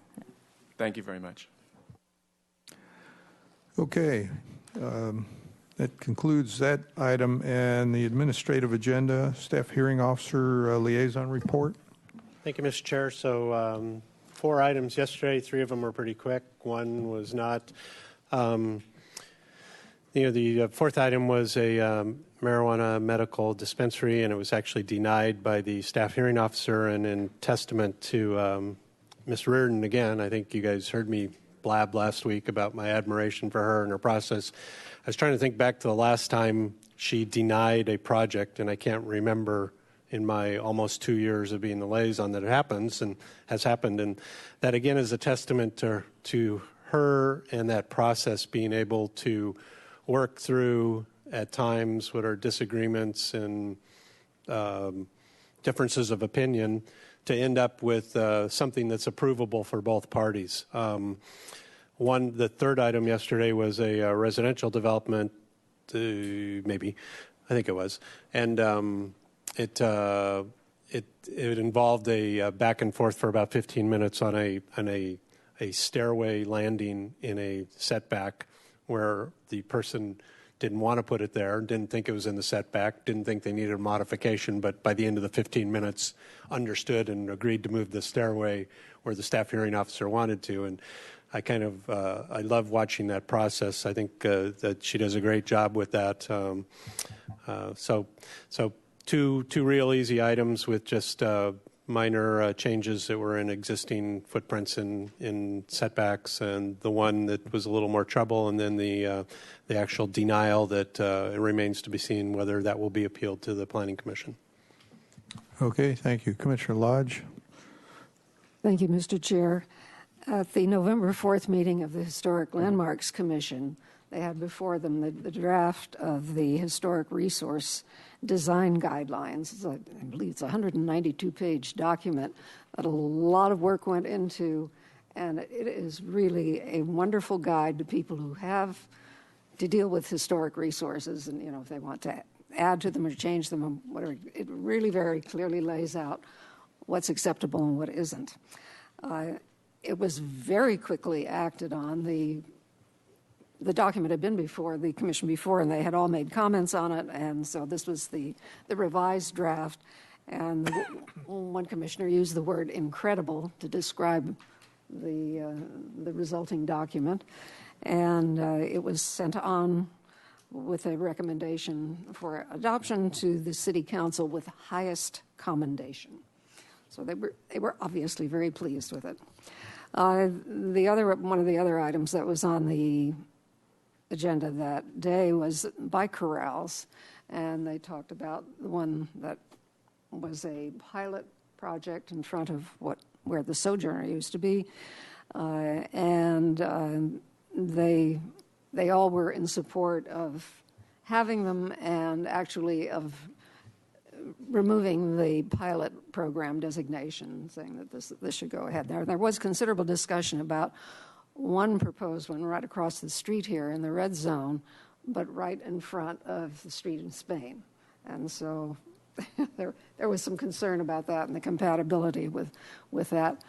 Thank you very much. Okay. That concludes that item and the administrative agenda. Staff Hearing Officer Liaison Report. Thank you, Mr. Chair. So 4 items yesterday. 3 of them were pretty quick. One was not. The 4th item was a marijuana medical dispensary, and it was actually denied by the staff hearing officer. And in testament to Ms. Reardon, again, I think you guys heard me blab last week about my admiration for her and her process. I was trying to think back to the last time she denied a project, and I can't remember in my almost 2 years of being the liaison that it happens and has happened. And that, again, is a testament to her and that process being able to work through, at times, what are disagreements and differences of opinion to end up with something that's approvable for both parties. The third item yesterday was a residential development, maybe, I think it was, and it involved a back and forth for about 15 minutes on a stairway landing in a setback where the person didn't want to put it there, didn't think it was in the setback, didn't think they needed a modification, but by the end of the 15 minutes understood and agreed to move the stairway where the staff hearing officer wanted to. And I I love watching that process. I think that she does a great job with that. So two real easy items with just minor changes that were in existing footprints in setbacks, and the one that was a little more trouble, and then the actual denial that it remains to be seen whether that will be appealed to the Planning Commission. Okay, thank you. Commissioner Lodge. Thank you, Mr. Chair. At the November 4th meeting of the Historic Landmarks Commission, they had before them the draft of the Historic Resource Design Guidelines. I believe it's a 192-page document that a lot of work went into, and it is really a wonderful guide to people who have to deal with historic resources, and if they want to add to them or change them, or whatever. It really very clearly lays out what's acceptable and what isn't. It was very quickly acted on. The document had been before the commission before, and they had all made comments on it, and so this was the revised draft. And one commissioner used the word incredible to describe the resulting document, and it was sent on with a recommendation for adoption to the City Council with highest commendation. So they were obviously very pleased with it. One of the other items that was on the agenda that day was bike corrals, and they talked about the one that was a pilot project in front of where the Sojourner used to be, and they all were in support of having them and actually of removing the pilot program designation, saying that this should go ahead. There was considerable discussion about one proposed one right across the street here in the red zone, but right in front of the street in Spain. And so there was some concern about that and the compatibility with that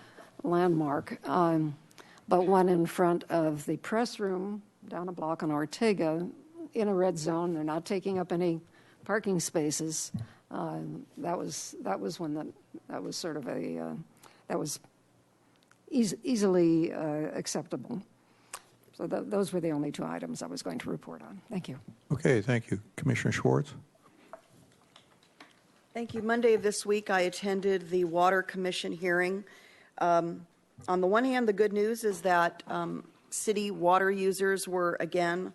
landmark. But one in front of the press room down a block on Ortega in a red zone, they're not taking up any parking spaces. That was one that was sort of that was easily acceptable. So those were the only two items I was going to report on. Thank you. Okay, thank you. Commissioner Schwartz. Thank you. Monday of this week, I attended the Water Commission hearing. On the one hand, the good news is that city water users were, again,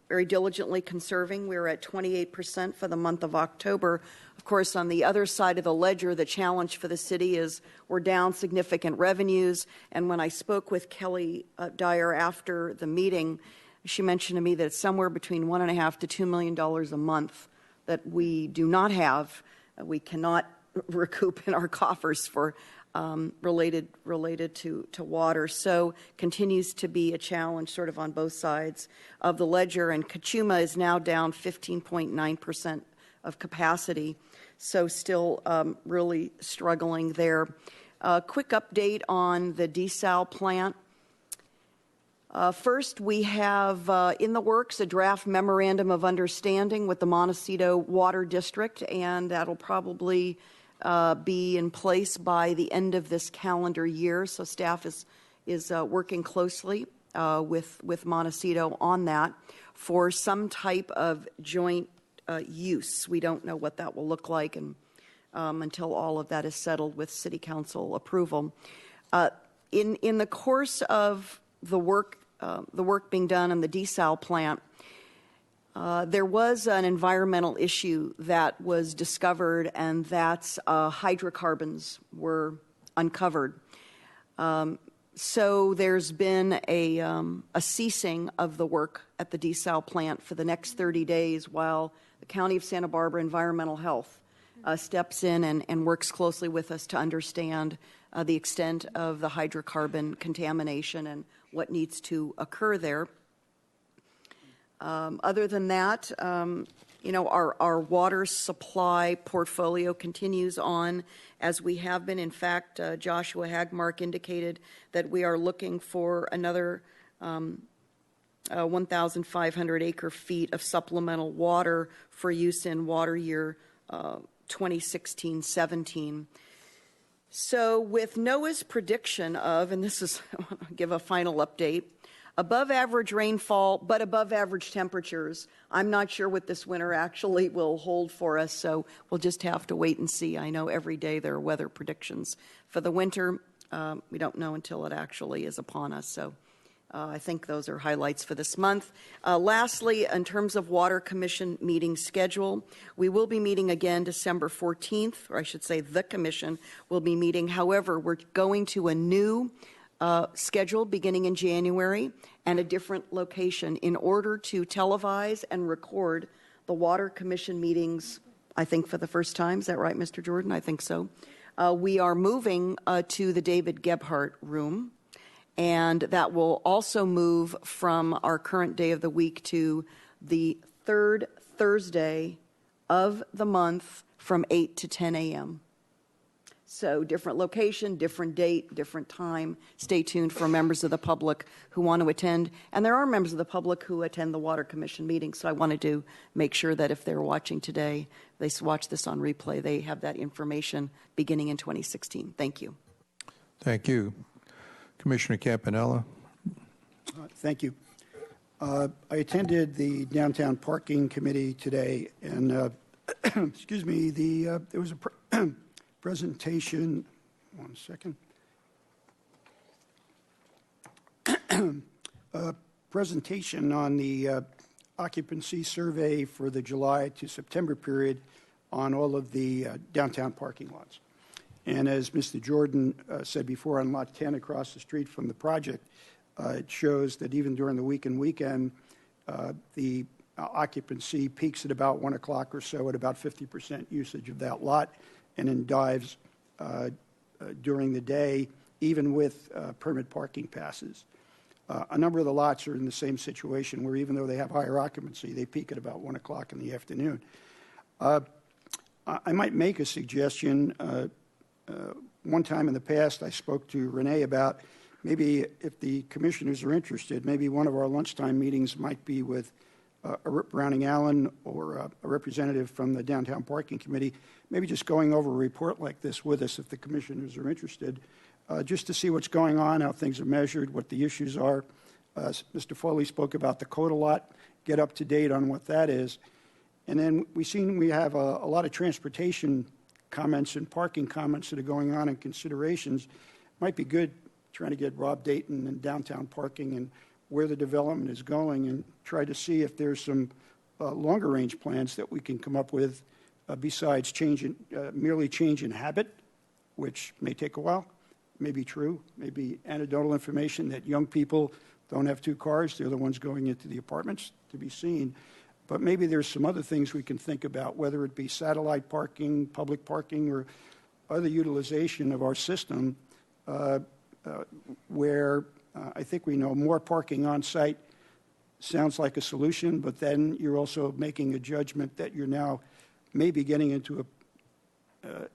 very diligently conserving. We were at 28% for the month of October. Of course, on the other side of the ledger, the challenge for the city is we're down significant revenues. And when I spoke with Kelly Dyer after the meeting, she mentioned to me that it's somewhere between $1.5 to $2 million a month that we do not have, we cannot recoup in our coffers for related to water. So continues to be a challenge sort of on both sides of the ledger. And Kachuma is now down 15.9% of capacity. So still really struggling there. Quick update on the desal plant. First, we have in the works a draft memorandum of understanding with the Montecito Water District, and that'll probably be in place by the end of this calendar year. So staff is working closely with Montecito on that for some type of joint use. We don't know what that will look like and until all of that is settled with City Council approval. In the course of the work being done in the desal plant, there was an environmental issue that was discovered, and that's hydrocarbons were uncovered. So there's been a ceasing of the work at the desal plant for the next 30 days while the County of Santa Barbara Environmental Health steps in and works closely with us to understand the extent of the hydrocarbon contamination and what needs to occur there. Other than that, our water supply portfolio continues on as we have been. In fact, Joshua Hagmark indicated that we are looking for another 1,500 acre feet of supplemental water for use in water year 2016-17. So with NOAA's prediction of, and this is, I'll give a final update, above average rainfall, but above average temperatures. I'm not sure what this winter actually will hold for us, so we'll just have to wait and see. I know every day there are weather predictions for the winter. We don't know until it actually is upon us, so I think those are highlights for this month. Lastly, in terms of Water Commission meeting schedule, we will be meeting again December 14th, or I should say the Commission will be meeting. However, we're going to a new schedule beginning in January and a different location in order to televise and record the Water Commission meetings, I think for the first time. Is that right, Mr. Jordan? I think so. We are moving to the David Gebhardt room, and that will also move from our current day of the week to the third Thursday of the month from 8 to 10 a.m. So different location, different date, different time. Stay tuned for members of the public who want to attend. And there are members of the public who attend the Water Commission meetings, so I wanted to make sure that if they're watching today, they watch this on replay, they have that information beginning in 2016. Thank you. Thank you. Commissioner Campanella. Thank you. I attended the Downtown Parking Committee today, and excuse me, there was a presentation. One second. Presentation on the occupancy survey for the July to September period on all of the downtown parking lots. And as Mr. Jordan said before, on Lot 10 across the street from the project, it shows that even during the week and weekend, the occupancy peaks at about 1 o'clock or so at about 50% usage of that lot, and then dives during the day, even with permit parking passes. A number of the lots are in the same situation where even though they have higher occupancy, they peak at about 1 o'clock in the afternoon. I might make a suggestion. One time in the past, I spoke to Renee about maybe if the commissioners are interested, maybe one of our lunchtime meetings might be with Browning Allen or a representative from the Downtown Parking Committee, maybe just going over a report like this with us if the commissioners are interested, just to see what's going on, how things are measured, what the issues are. Mr. Foley spoke about the CODA lot, get up to date on what that is. And then we have a lot of transportation comments and parking comments that are going on and considerations. Might be good trying to get Rob Dayton and downtown parking and where the development is going and try to see if there's some longer range plans that we can come up with besides merely change in habit, which may take a while, may be true, maybe anecdotal information that young people don't have 2 cars, they're the ones going into the apartments, to be seen. But maybe there's some other things we can think about, whether it be satellite parking, public parking, or other utilization of our system where I think we know more parking on site sounds like a solution, but then you're also making a judgment that you're now maybe getting into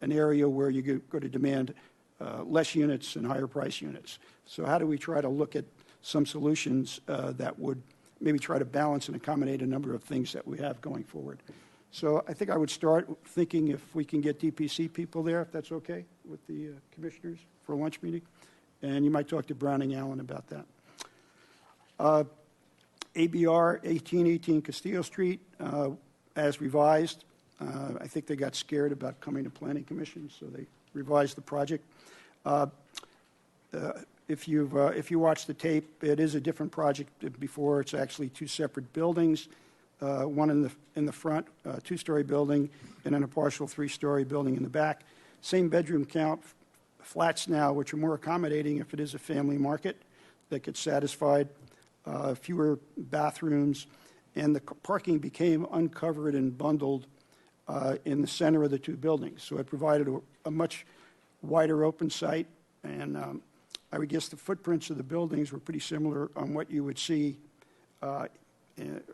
an area where you're going to demand less units and higher price units. So how do we try to look at some solutions that would maybe try to balance and accommodate a number of things that we have going forward? So I think I would start thinking if we can get DPC people there, if that's okay with the commissioners for a lunch meeting. And you might talk to Browning Allen about that. ABR 1818 Castillo Street, as revised. I think they got scared about coming to Planning Commission, so they revised the project. if you watch the tape, it is a different project than before. It's actually two separate buildings, one in the front, two-story building, and then a partial three-story building in the back. Same bedroom count, flats now, which are more accommodating if it is a family market that gets satisfied, fewer bathrooms, and the parking became uncovered and bundled in the center of the two buildings. So it provided a much wider open site, and I would guess the footprints of the buildings were pretty similar on what you would see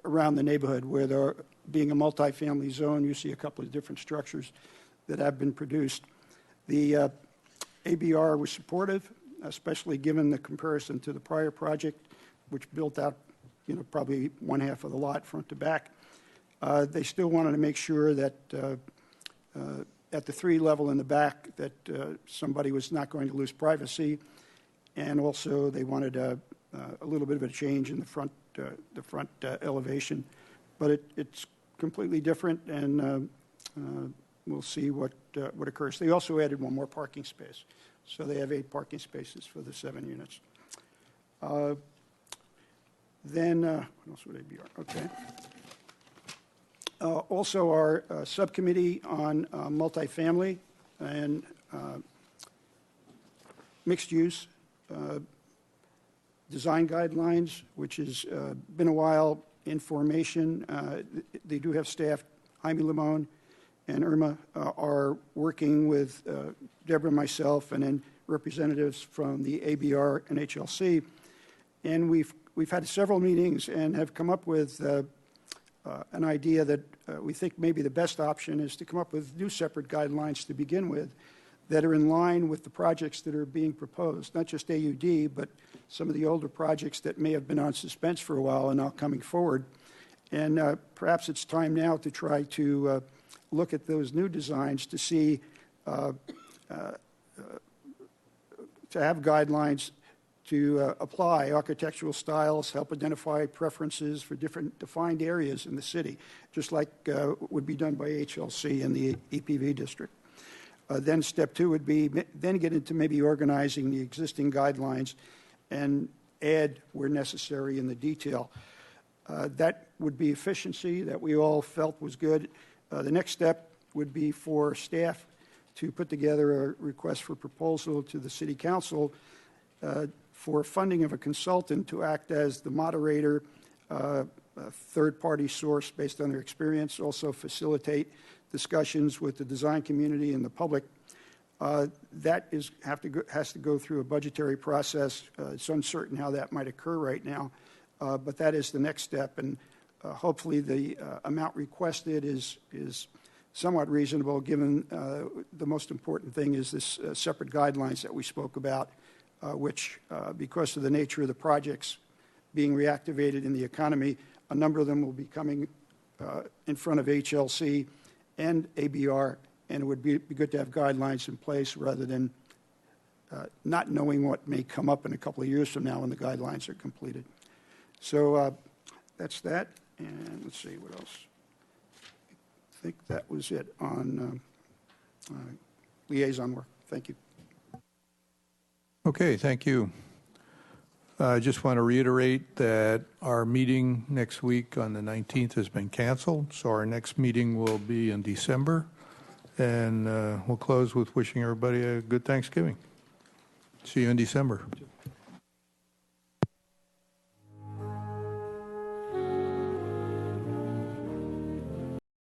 around the neighborhood. Where there being a multifamily zone, you see a couple of different structures that have been produced. The ABR was supportive, especially given the comparison to the prior project, which built out, probably one half of the lot front to back. They still wanted to make sure that at the 3 level in the back that somebody was not going to lose privacy, and also they wanted a little bit of a change in the front elevation, but it's completely different, and we'll see what occurs. They also added one more parking space, so they have 8 parking spaces for the 7 units. Then what else would ABR? Okay. Also, our subcommittee on multifamily and mixed use design guidelines, which has been a while in formation. They do have staff. Jaime Limon and Irma are working with Deborah and myself, and then representatives from the ABR and HLC. And we've had several meetings and have come up with an idea that we think maybe the best option is to come up with new separate guidelines to begin with that are in line with the projects that are being proposed, not just AUD, but some of the older projects that may have been on suspense for a while and now coming forward. And perhaps it's time now to try to look at those new designs to see, to have guidelines to apply architectural styles, help identify preferences for different defined areas in the city, just like would be done by HLC in the EPV district. Then step 2 would be then get into maybe organizing the existing guidelines and add where necessary in the detail. That would be efficiency that we all felt was good. The next step would be for staff to put together a request for proposal to the City Council for funding of a consultant to act as the moderator, a third-party source based on their experience, also facilitate discussions with the design community and the public. That has to go through a budgetary process. It's uncertain how that might occur right now, but that is the next step, and hopefully the amount requested is somewhat reasonable, given the most important thing is this separate guidelines that we spoke about, which, because of the nature of the projects being reactivated in the economy, a number of them will be coming in front of HLC and ABR, and it would be good to have guidelines in place rather than not knowing what may come up in a couple of years from now when the guidelines are completed. So that's that, and let's see what else. I think that was it on liaison work. Thank you. Okay, thank you. I just want to reiterate that our meeting next week on the 19th has been canceled, so our next meeting will be in December, and we'll close with wishing everybody a good Thanksgiving. See you in December.